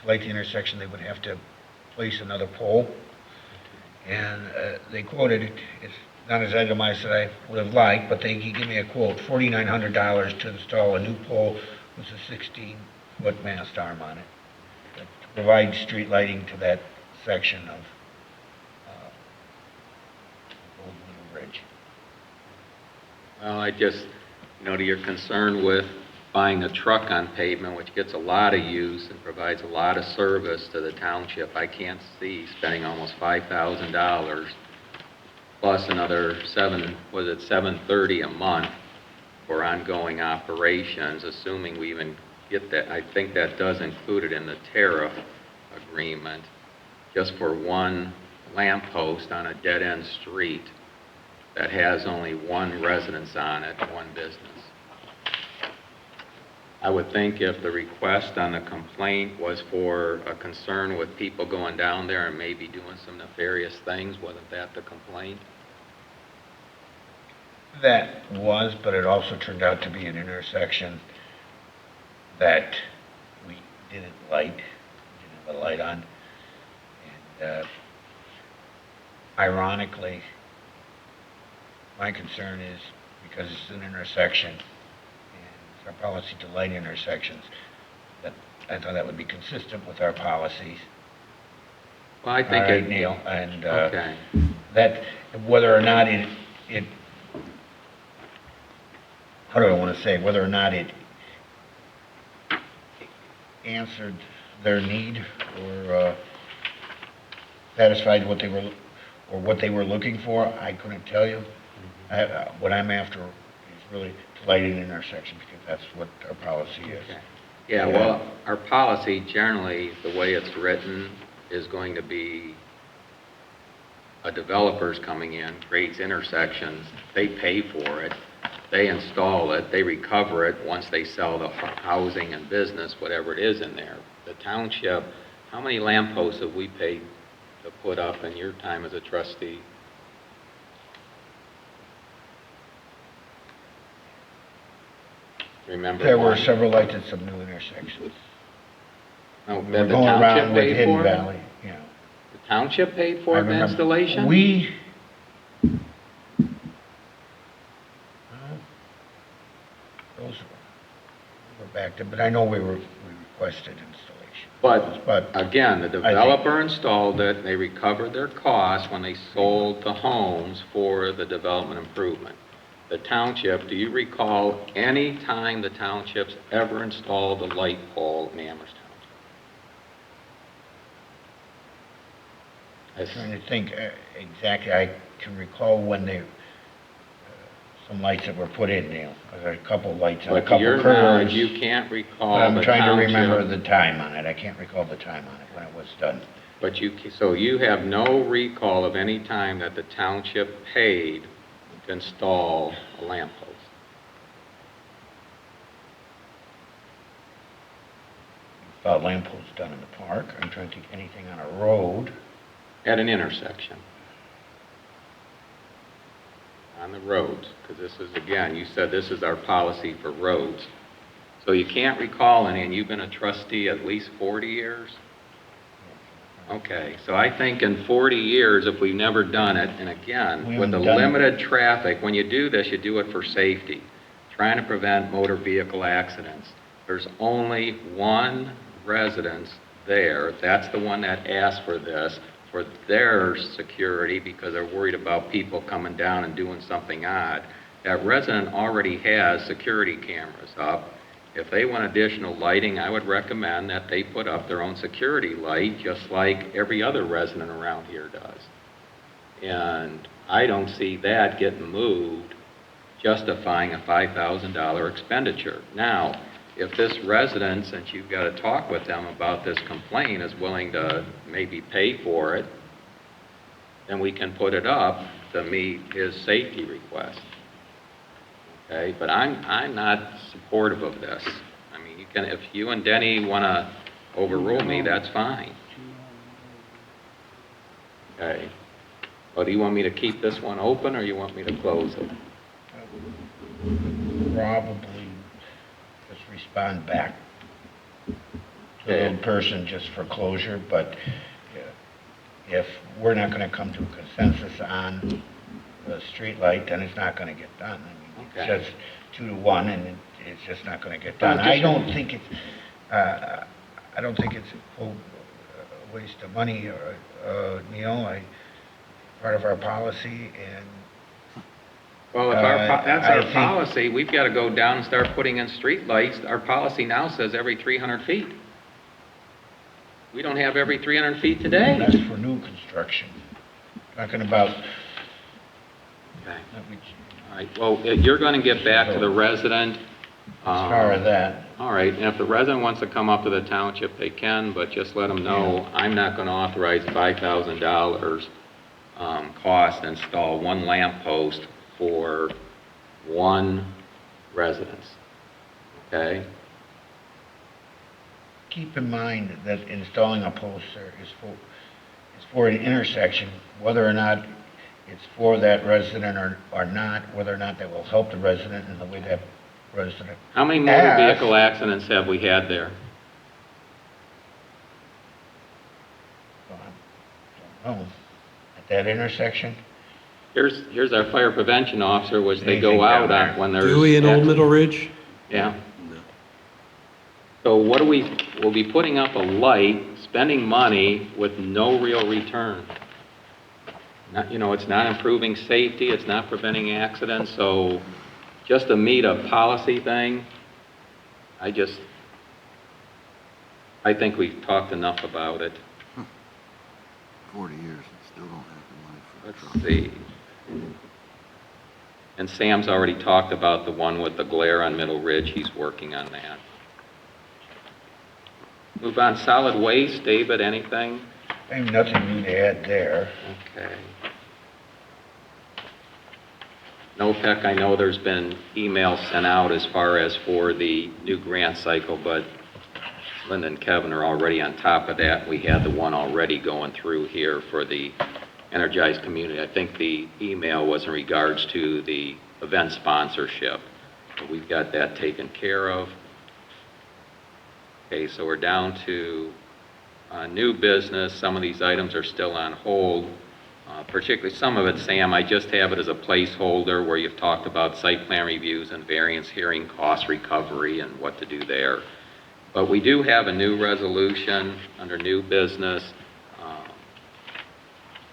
light the intersection, they would have to place another pole. And they quoted, it's not as itemized as I would have liked, but they give me a quote, $4,900 to install a new pole with a 16-foot mast arm on it, to provide street lighting to that section of Old Middle Ridge. Well, I just, to your concern with buying a truck on pavement, which gets a lot of use and provides a lot of service to the township, I can't see spending almost $5,000 plus another $730 a month for ongoing operations, assuming we even get that. I think that does include it in the tariff agreement, just for one lamppost on a dead-end street that has only one residence on it, one business. I would think if the request on the complaint was for a concern with people going down there and maybe doing some nefarious things, wasn't that the complaint? That was, but it also turned out to be an intersection that we didn't light, didn't have a light on. And ironically, my concern is because it's an intersection and it's our policy to light intersections, that I thought that would be consistent with our policies. Well, I think All right, Neil, and okay. that whether or not it, how do I want to say, whether or not it answered their need or satisfied what they were looking for, I couldn't tell you. What I'm after is really to light an intersection, because that's what our policy is. Okay. Yeah, well, our policy generally, the way it's written, is going to be a developer's coming in, creates intersections, they pay for it, they install it, they recover it once they sell the housing and business, whatever it is in there. The township, how many lampposts have we paid to put up in your time as a trustee? Remember There were one? several lights at some new intersections. No, We that were the going township around with paid Hidden for? Valley, yeah. The township paid for I the remember- installation? Those were back to, but I know we requested installation. But again, the developer installed it, they recovered their costs when they sold the homes for the development improvement. the township, do you recall any time the township's ever installed a light pole in Amherst I'm Township? trying to think exactly, I can recall when they, some lights that were put in, Neil. There were a couple lights on a But to couple your knowledge, curves. you can't recall But I'm the trying to remember township- the time on it. I can't recall the time on it when it was done. But so you have no recall of any time that the township paid to install a lamp post? About lamp posts done in the park. I'm trying to think anything on a road. At an intersection? On the roads, because this is, again, you said this is our policy for roads. So you can't recall any, and you've been a trustee at least 40 years? Okay, so I think in 40 years, if we've never done it, and again, We with the haven't done it. limited traffic, when you do this, you do it for safety, trying to prevent motor vehicle accidents. There's only one residence there, that's the one that asked for this, for their security, because they're worried about people coming down and doing something odd. That resident already has security cameras up. If they want additional lighting, I would recommend that they put up their own security light, just like every other resident around here does. And I don't see that getting moved, justifying a $5,000 expenditure. Now, if this resident, since you've got to talk with them about this complaint, is willing to maybe pay for it, then we can put it up to meet his safety request. Okay, but I'm not supportive of this. I mean, you can, if you and Denny want to overrule me, that's fine. Okay. Well, do you want me to keep this one open, or you want me to close it? Probably just respond back to Okay. the person just for closure, but if we're not going to come to a consensus on the street light, then it's not going to get done. I mean, Okay. it says 2 to 1, and it's just not going to get Well, done. just- I don't think it's a waste of money, Neil. Part of our policy, and Well, if that's I our think- policy, we've got to go down and start putting in street lights. Our policy now says every 300 feet. We don't have every 300 feet today. that's for new construction. Talking about, Okay. that we- All right, well, you're going to get back to the resident. as far as that, All right, and if the resident wants to come up to the township, they can, but just let them know, I'm not going to authorize $5,000 cost to install one lamp post for one residence. Okay? keep in mind that installing a post there is for an intersection, whether or not it's for that resident or not, whether or not that will help the resident in the way that resident. How many motor Ask- vehicle accidents have we had there? Don't know. At that intersection, Here's our fire prevention officer, which they Anything go out down on there? when there's... Dewey and Old Middle Ridge? Yeah. So we'll be putting up a light, spending money with no real return. It's not improving safety, it's not preventing accidents, so just to meet a policy thing, I think we've talked enough about it. 40 years and still don't have the money for a Let's truck. see. And Sam's already talked about the one with the glare on Middle Ridge, he's working on that. Move on, solid waste, David, anything? I have nothing new to add there. Okay. NOPEC, I know there's been emails sent out as far as for the new grant cycle, but Linda and Kevin are already on top of that. We had the one already going through here for the energized community. I think the email was in regards to the event sponsorship. But we've got that taken care of. Okay, so we're down to new business. Some of these items are still on hold. Particularly some of it, Sam, I just have it as a placeholder where you've talked about site plan reviews and variance hearing, cost recovery, and what to do there. But we do have a new resolution under new business.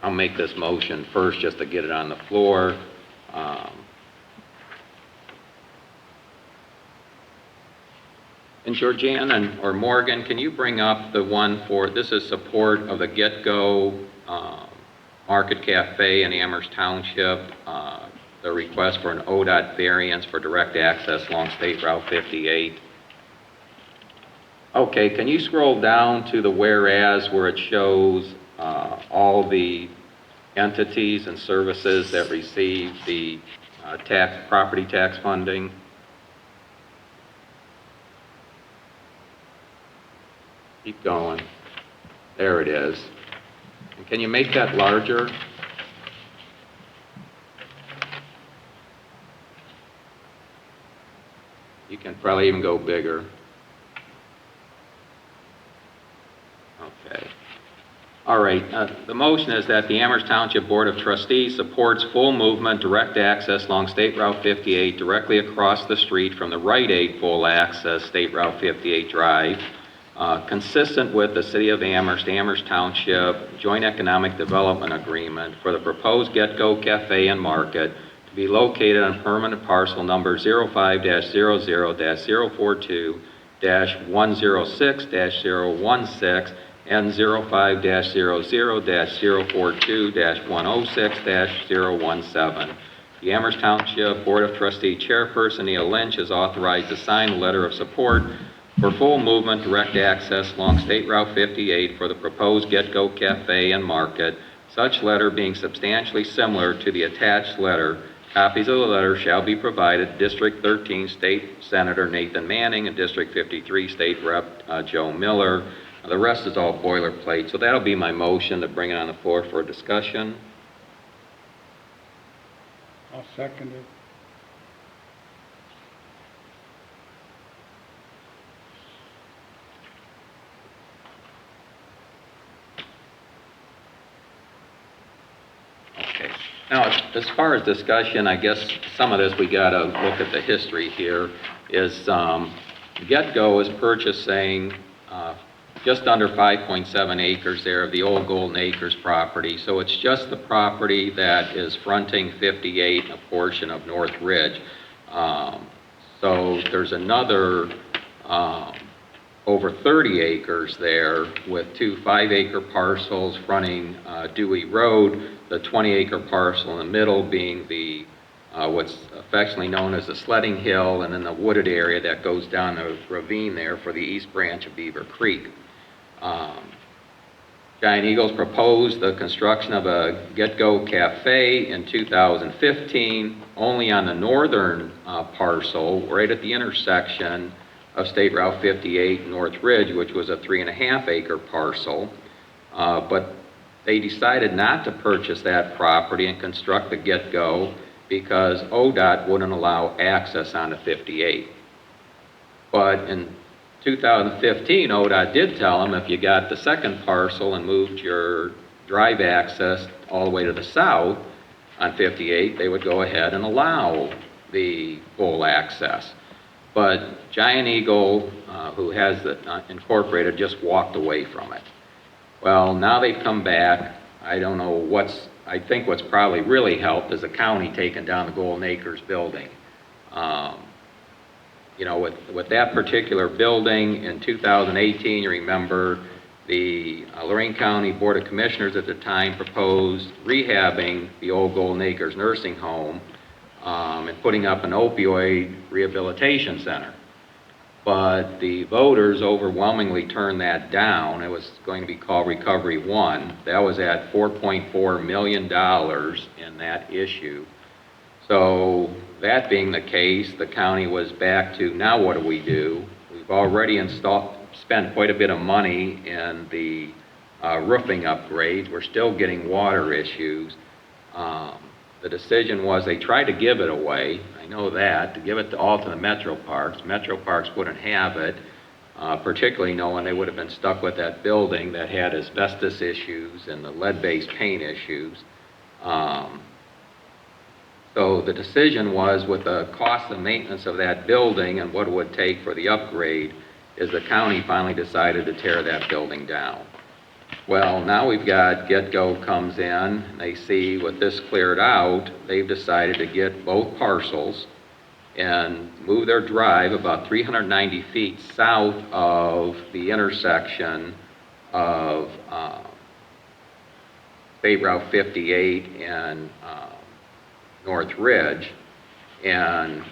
I'll make this motion first just to get it on the floor. And Georgiana or Morgan, can you bring up the one for, this is support of the Get Go Market Cafe in Amherst Township, the request for an ODOT variance for direct access along State Route 58. Okay, can you scroll down to the whereas where it shows all the entities and services that receive the property tax funding? Keep going. There it is. And can you make that larger? You can probably even go bigger. Okay. All right. The motion is that the Amherst Township Board of Trustees supports full movement, direct access along State Route 58 directly across the street from the Rite Aid full access State Route 58 Drive, consistent with the City of Amherst Township Joint Economic Development Agreement for the proposed Get Go Cafe and Market to be located on permanent parcel number 05-00-000-106-016 and 05-00-042-106-017. The Amherst Township Board of Trustee Chairperson Neil Lynch is authorized to sign a letter of support for full movement direct access along State Route 58 for the proposed Get Go Cafe and Market, such letter being substantially similar to the attached letter. Copies of the letter shall be provided District 13 State Senator Nathan Manning and District 53 State Rep. Joe Miller. The rest is all boilerplate, so that'll be my motion to bring it on the floor for discussion. I'll second it. Okay. Now, as far as discussion, I guess some of this we got to look at the history here. Is Get Go is purchasing just under 5.7 acres there of the old Golden Acres property. So it's just the property that is fronting 58, a portion of North Ridge. So there's another over 30 acres there with two 5-acre parcels fronting Dewey Road, the 20-acre parcel in the middle being the what's affectionately known as the sledding hill, and then the wooded area that goes down the ravine there for the east branch of Beaver Creek. Giant Eagles proposed the construction of a Get Go Cafe in 2015 only on the northern parcel right at the intersection of State Route 58 and North Ridge, which was a 3.5-acre parcel. But they decided not to purchase that property and construct the Get Go because ODOT wouldn't allow access onto 58. But in 2015, ODOT did tell them if you got the second parcel and moved your drive access all the way to the south on 58, they would go ahead and allow the full access. But Giant Eagle, who has it incorporated, just walked away from it. Well, now they've come back. I don't know I think what's probably really helped is the county taking down the Golden Acres building. You know, with that particular building in 2018, you remember the Lorraine County Board of Commissioners at the time proposed rehabbing the old Golden Acres nursing home and putting up an opioid rehabilitation center. But the voters overwhelmingly turned that down. It was going to be called Recovery One. That was at $4.4 million in that issue. So that being the case, the county was back to, now what do we do? We've already spent quite a bit of money in the roofing upgrades. We're still getting water issues. The decision was they tried to give it away. I know that, to give it all to the Metro Parks. Metro Parks wouldn't have it, particularly knowing they would have been stuck with that building that had asbestos issues and the lead-based paint issues. So the decision was, with the cost of maintenance of that building and what it would take for the upgrade, is the county finally decided to tear that building down. Well, now we've got Get Go comes in, they see with this cleared out, they've decided to get both parcels and move their drive about 390 feet south of the intersection of State Route 58 and North Ridge, and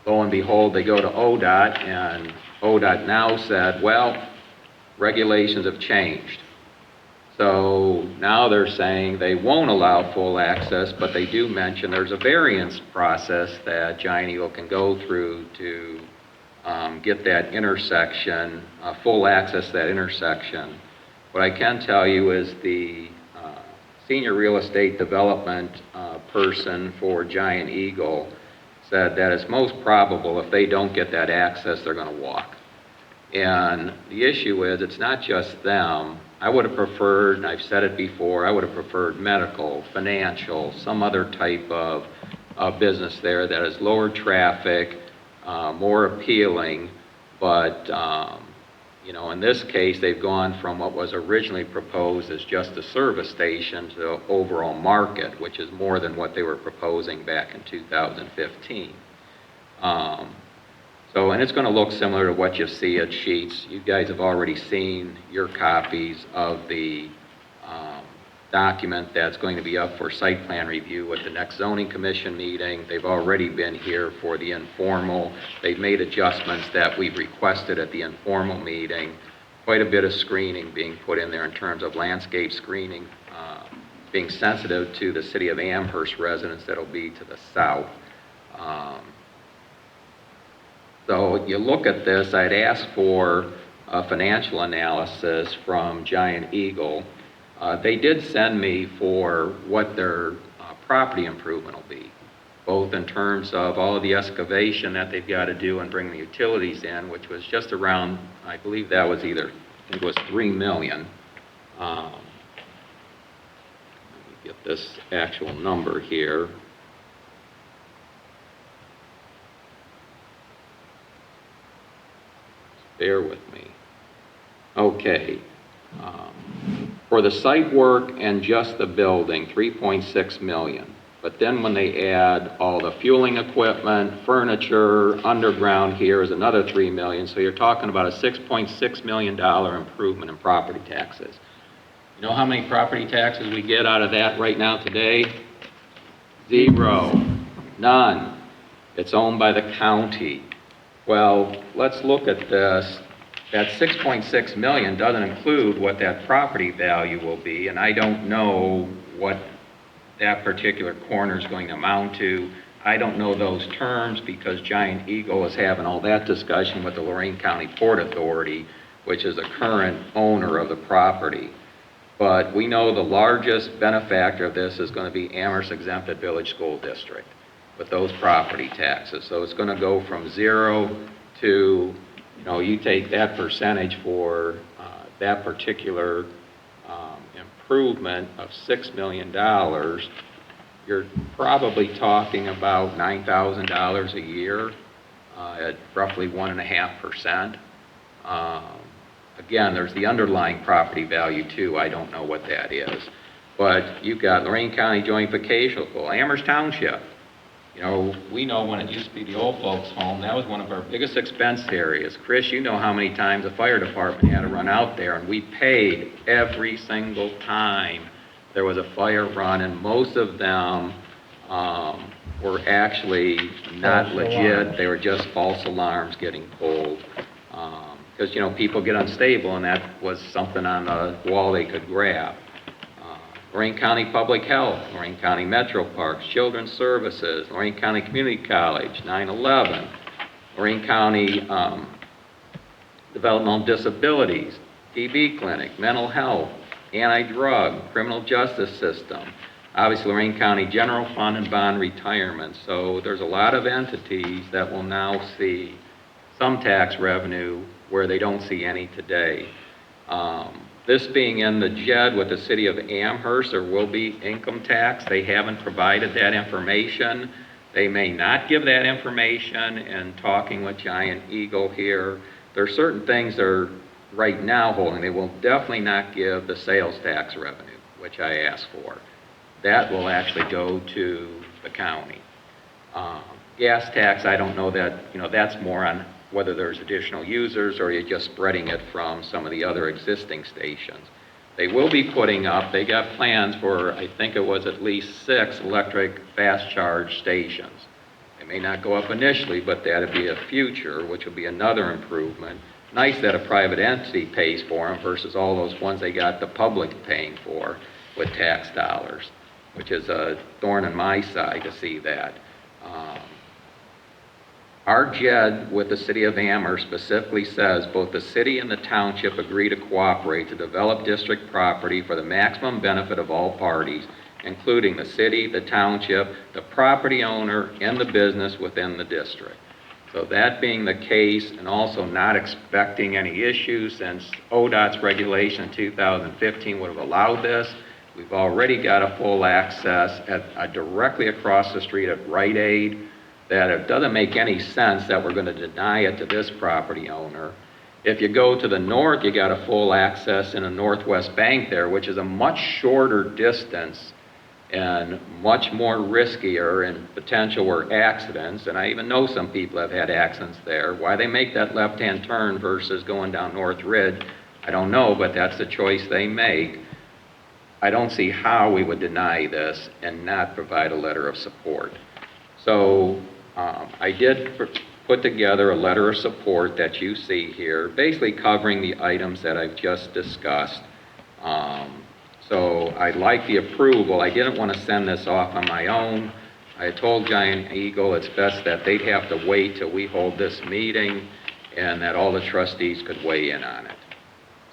lo and behold, they go to ODOT, and ODOT now said, well, regulations have changed. So now they're saying they won't allow full access, but they do mention there's a variance process that Giant Eagle can go through to get that intersection, full access to that intersection. What I can tell you is the senior real estate development person for Giant Eagle said that it's most probable if they don't get that access, they're going to walk. And the issue is, it's not just them. I would have preferred, and I've said it before, I would have preferred medical, financial, some other type of business there that is lower traffic, more appealing, but you know, in this case, they've gone from what was originally proposed as just a service station to the overall market, which is more than what they were proposing back in 2015. And it's going to look similar to what you see at Sheets. You guys have already seen your copies of the document that's going to be up for site plan review at the next zoning commission meeting. They've already been here for the informal. They've made adjustments that we've requested at the informal meeting. Quite a bit of screening being put in there in terms of landscape screening, being sensitive to the city of Amherst residents that'll be to the south. So you look at this, I'd ask for a financial analysis from Giant Eagle. They did send me for what their property improvement will be, both in terms of all of the excavation that they've got to do and bring the utilities in, which was just around, I believe that was either, I think it was $3 million. Let me get this actual number here. Bear with me. Okay. For the site work and just the building, $3.6 million. But then when they add all the fueling equipment, furniture, underground here is another $3 million. So you're talking about a $6.6 million improvement in property taxes. You know how many property taxes we get out of that right now today? Zero. None. It's owned by the county. Well, let's look at this. That $6.6 million doesn't include what that property value will be, and I don't know what that particular corner is going to amount to. I don't know those terms because Giant Eagle is having all that discussion with the Lorraine County Port Authority, which is the current owner of the property. But we know the largest benefactor of this is going to be Amherst Exempted Village School District with those property taxes. So it's going to go from 0 to, you know, you take that percentage for that particular improvement of $6 million, you're probably talking about $9,000 a year at roughly 1.5%. Again, there's the underlying property value too. I don't know what that is. But you've got Lorraine County Joint Vocational, Amherst Township. You know, we know when it used to be the old folks' home, that was one of our biggest expense areas. Chris, you know how many times the fire department had to run out there, and we paid every single time there was a fire run, and most of them were actually not legit. They were just false alarms getting pulled. Because, you know, people get unstable, and that was something on the wall they could grab. Lorraine County Public Health, Lorraine County Metro Parks, Children's Services, Lorraine County Community College, 9/11, Lorraine County Developmental Disabilities, TB Clinic, Mental Health, Anti-Drug, Criminal Justice System, obviously Lorraine County General Fund and Bond Retirement. So there's a lot of entities that will now see some tax revenue where they don't see any today. This being in the JED with the city of Amherst, there will be income tax. They haven't provided that information. They may not give that information. And talking with Giant Eagle here, there are certain things they're right now holding. They will definitely not give the sales tax revenue, which I asked for. That will actually go to the county. gas tax, I don't know that, that's more on whether there's additional users or you're just spreading it from some of the other existing stations. They will be putting up, they got plans for, I think it was at least 6 electric fast charge stations. They may not go up initially, but that'd be a future, which will be another improvement. Nice that a private entity pays for them versus all those ones they got the public paying for with tax dollars, which is a thorn in my side to see that. Our JED with the city of Amherst specifically says both the city and the township agree to cooperate to develop district property for the maximum benefit of all parties, including the city, the township, the property owner, and the business within the district. So that being the case, and also not expecting any issues since ODOT's regulation in 2015 would have allowed this, we've already got a full access directly across the street at Rite Aid, that it doesn't make any sense that we're going to deny it to this property owner. If you go to the north, you got a full access in a Northwest Bank there, which is a much shorter distance and much more riskier and potential were accidents. And I even know some people have had accidents there. Why they make that left-hand turn versus going down North Ridge, I don't know, but that's the choice they make. I don't see how we would deny this and not provide a letter of support. So I did put together a letter of support that you see here, basically covering the items that I've just discussed. So I'd like the approval. I didn't want to send this off on my own. I told Giant Eagle it's best that they'd have to wait till we hold this meeting and that all the trustees could weigh in on it.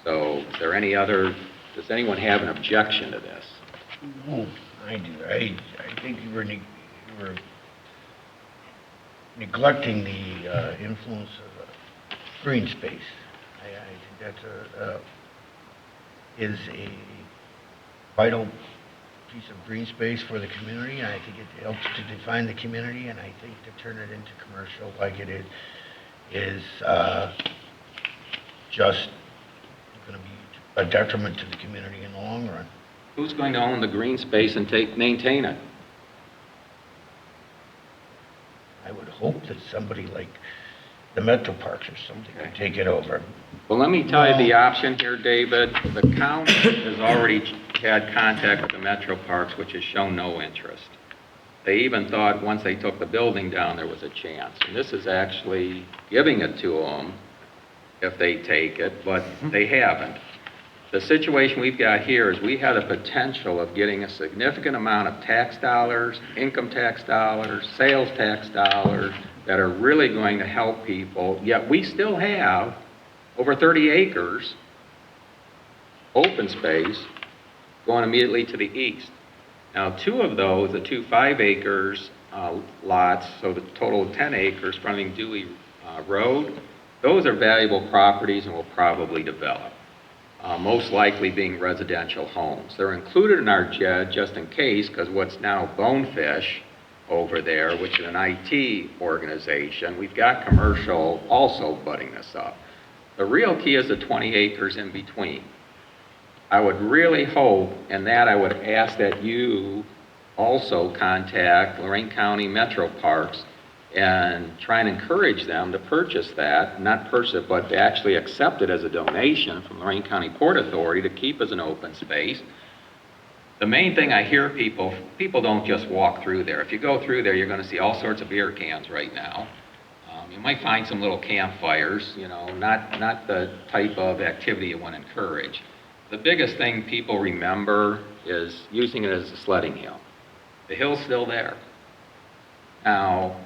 So is there any other, does anyone have an objection to this? No, I do. I think you were neglecting the influence of green space. I think that's is a vital piece of green space for the community, and I think it helps to define the community, and I think to turn it into commercial like it is just going to be a detriment to the community in the long run. Who's going to own the green space and maintain it? I would hope that somebody like the Metro Parks or something would take it over. Well, let me tell you the option here, David. The county has already had contact with the Metro Parks, which has shown no interest. They even thought once they took the building down, there was a chance. And this is actually giving it to them if they take it, but they haven't. The situation we've got here is we have the potential of getting a significant amount of tax dollars, income tax dollars, sales tax dollars that are really going to help people, yet we still have over 30 acres open space going immediately to the east. Now, 2 of those, the 2 5-acre lots, so the total of 10 acres fronting Dewey Road, those are valuable properties and will probably develop. Most likely being residential homes. They're included in our JED just in case, because what's now Bonefish over there, which is an IT organization, we've got commercial also butting this up. The real key is the 20 acres in between. I would really hope, and that I would ask that you also contact Lorraine County Metro Parks and try and encourage them to purchase that, not purchase it, but to actually accept it as a donation from Lorraine County Port Authority to keep as an open space. The main thing I hear people don't just walk through there. If you go through there, you're going to see all sorts of beer cans right now. You might find some little campfires, not the type of activity you want to encourage. The biggest thing people remember is using it as a sledding hill. The hill's still there. Now,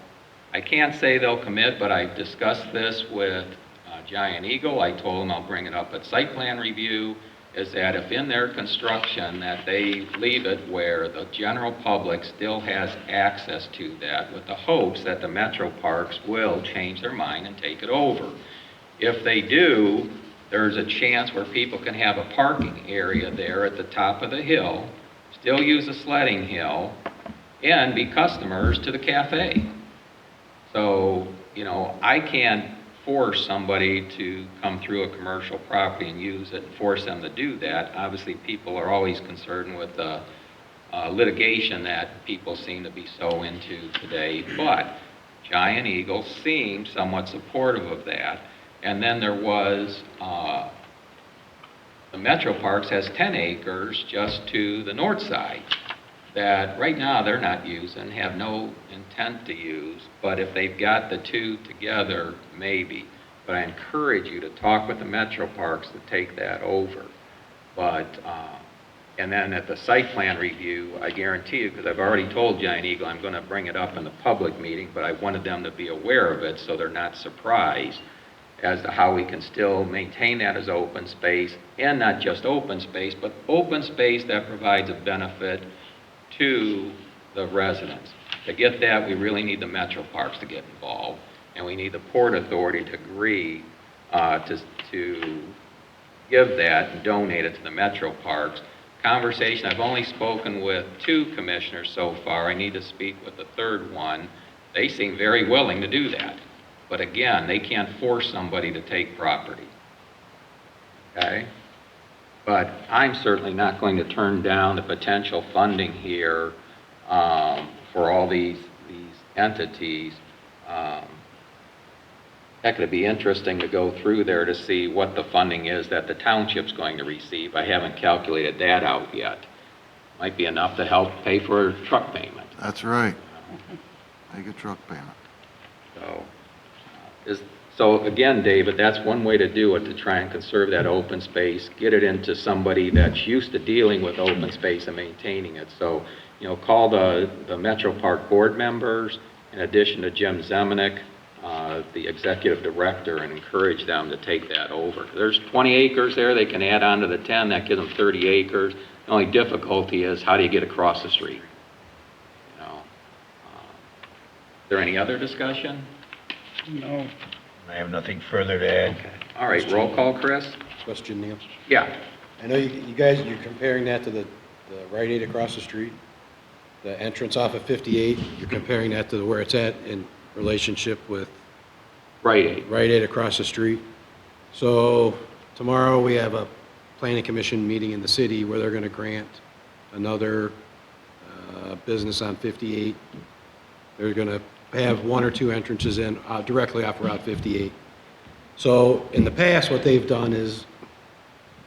I can't say they'll commit, but I've discussed this with Giant Eagle. I told them I'll bring it up at site plan review, is that if in their construction that they leave it where the general public still has access to that with the hopes that the Metro Parks will change their mind and take it over. If they do, there's a chance where people can have a parking area there at the top of the hill, still use the sledding hill, and be customers to the cafe. So, I can't force somebody to come through a commercial property and use it and force them to do that. Obviously, people are always concerned with litigation that people seem to be so into today. But Giant Eagle seemed somewhat supportive of that. And then there was, the Metro Parks has 10 acres just to the north side that right now they're not using, have no intent to use, but if they've got the two together, maybe. But I encourage you to talk with the Metro Parks to take that over. But, and then at the site plan review, I guarantee you, because I've already told Giant Eagle I'm going to bring it up in the public meeting, but I wanted them to be aware of it so they're not surprised as to how we can still maintain that as open space, and not just open space, but open space that provides a benefit to the residents. To get that, we really need the Metro Parks to get involved, and we need the Port Authority to agree to give that and donate it to the Metro Parks. Conversation, I've only spoken with 2 commissioners so far. I need to speak with the 3rd one. They seem very willing to do that. But again, they can't force somebody to take property. Okay? But I'm certainly not going to turn down the potential funding here for all these entities. Heck, it'd be interesting to go through there to see what the funding is that the township's going to receive. I haven't calculated that out yet. Might be enough to help pay for a truck payment. That's right. Make a truck payment. So again, David, that's one way to do it, to try and conserve that open space, get it into somebody that's used to dealing with open space and maintaining it. So, call the Metro Park board members, in addition to Jim Zemanek, the executive director, and encourage them to take that over. There's 20 acres there, they can add on to the 10, that gives them 30 acres. The only difficulty is, how do you get across the street? Is there any other discussion? No. I have nothing further to add. Okay. All right, roll call, Chris? Question, Neil? Yeah. I know you guys, you're comparing that to the Rite Aid across the street, the entrance off of 58, you're comparing that to where it's at in relationship with Right. Rite Aid across the street. So tomorrow, we have a planning commission meeting in the city where they're going to grant another business on 58. They're going to have 1 or 2 entrances in directly off Route 58. So in the past, what they've done is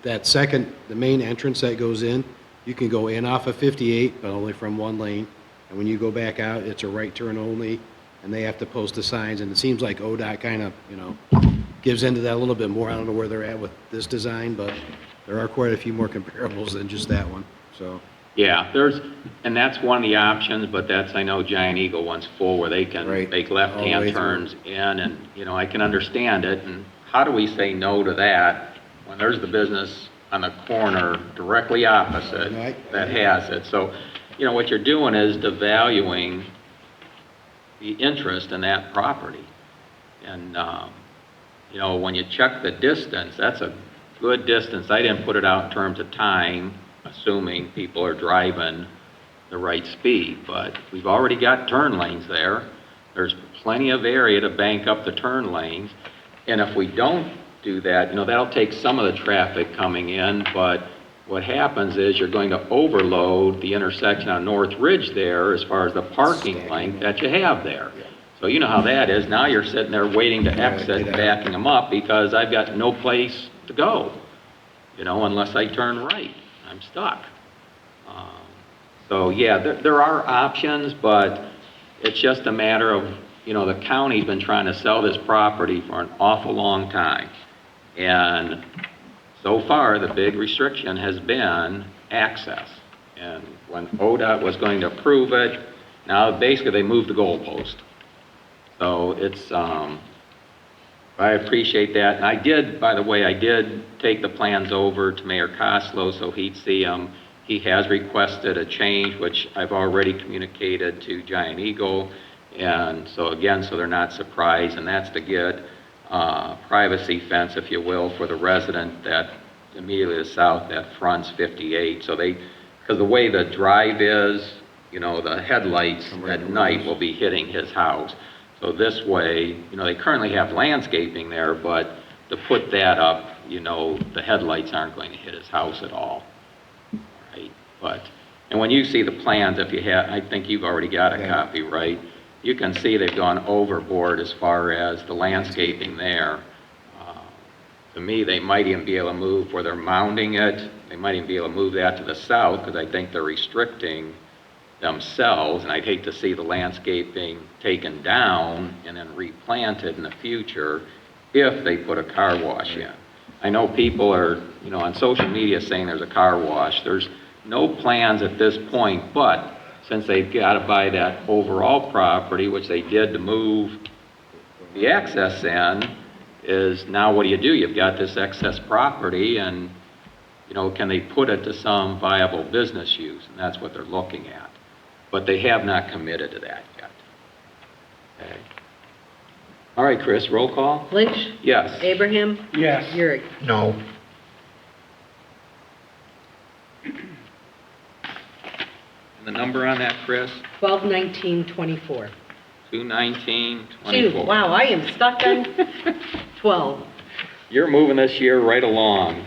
the main entrance that goes in, you can go in off of 58, but only from one lane. And when you go back out, it's a right turn only, and they have to post the signs. And it seems like ODOT kind of, gives into that a little bit more. I don't know where they're at with this design, but there are quite a few more comparables than just that one, so. Yeah, and that's one of the options, but I know Giant Eagle one's full where they can Right. make All the way left-hand through. turns in, and, I can understand it, and how do we say no to that when there's the business on the corner directly opposite Right. that has it? So, what you're doing is devaluing the interest in that property. And, when you check the distance, that's a good distance. I didn't put it out in terms of time, assuming people are driving the right speed, but we've already got turn lanes there. There's plenty of area to bank up the turn lanes, and if we don't do that, that'll take some of the traffic coming in, but what happens is you're going to overload the intersection on North Ridge there as far as the parking length that you have there. So you know how that is. Now you're sitting there waiting to exit, backing them up because I've got no place to go, unless I turn right. I'm stuck. So yeah, there are options, but it's just a matter of, the county's been trying to sell this property for an awful long time. And so far, the big restriction has been access. And when ODOT was going to approve it, now basically they moved the goalpost. So it's, I appreciate that. And I did, by the way, take the plans over to Mayor Coslow so he'd see them. He has requested a change, which I've already communicated to Giant Eagle. And so again, so they're not surprised, and that's to get privacy fence, if you will, for the resident that immediately to the south that fronts 58. So because the way the drive is, the headlights at night will be hitting his house. So this way, they currently have landscaping there, but to put that up, the headlights aren't going to hit his house at all. Right? And when you see the plans, if you have, I think you've already got a copy, right? you can see they've gone overboard as far as the landscaping there. To me, they might even be able to move where they're mounding it. They might even be able to move that to the south, because I think they're restricting themselves, and I'd hate to see the landscaping taken down and then replanted in the future if they put a car wash in. I know people are, on social media saying there's a car wash. There's no plans at this point, but since they've got to buy that overall property, which they did to move the access in, is now what do? You've got this excess property, and, can they put it to some viable business use? And that's what they're looking at. But they have not committed to that yet. Okay. All right, Chris, roll call? Lynch? Yes. Abraham? Yes. Urick? No. And the number on that, Chris? 121924. 21924. Wow, I am stuck on 12. You're moving this year right along.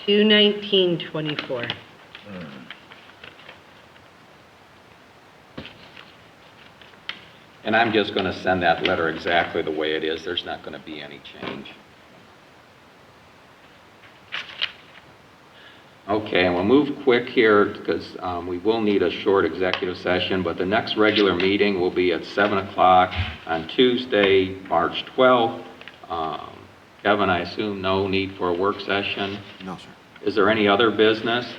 21924. And I'm just going to send that letter exactly the way it is. There's not going to be any change. Okay, and we'll move quick here because we will need a short executive session, but the next regular meeting will be at 7 o'clock on Tuesday, March 12th. Kevin, I assume no need for a work session? No, sir. Is there any other business?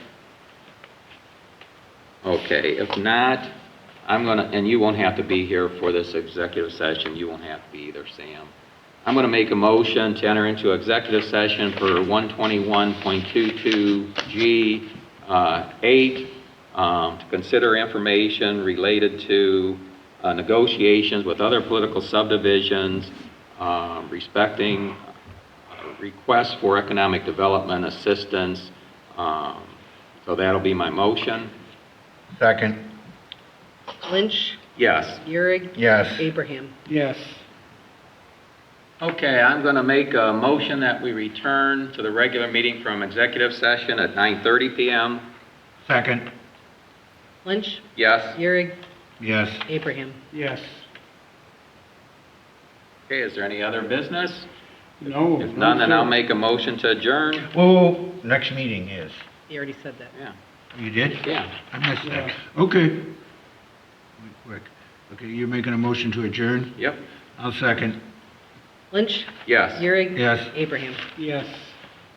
Okay, if not, I'm going to, and you won't have to be here for this executive session. You won't have to be either, Sam. I'm going to make a motion to enter into executive session for 121.22G 8 to consider information related to negotiations with other political subdivisions respecting requests for economic development assistance. So that'll be my motion. Second. Lynch? Yes. Urick? Yes. Abraham? Yes. Okay, I'm going to make a motion that we return to the regular meeting from executive session at 9:30 p.m. Second. Lynch? Yes? Urick? Yes. Abraham? Yes. Okay, is there any other business? No. If none, then sir. I'll make a motion to adjourn. Whoa, next meeting is. You already said that. Yeah. You did? Yeah. I missed Yeah. that. Okay. Wait, quick. Okay, you're making a motion to adjourn? Yep. I'll second. Lynch? Yes. Urick? Yes. Abraham? Yes.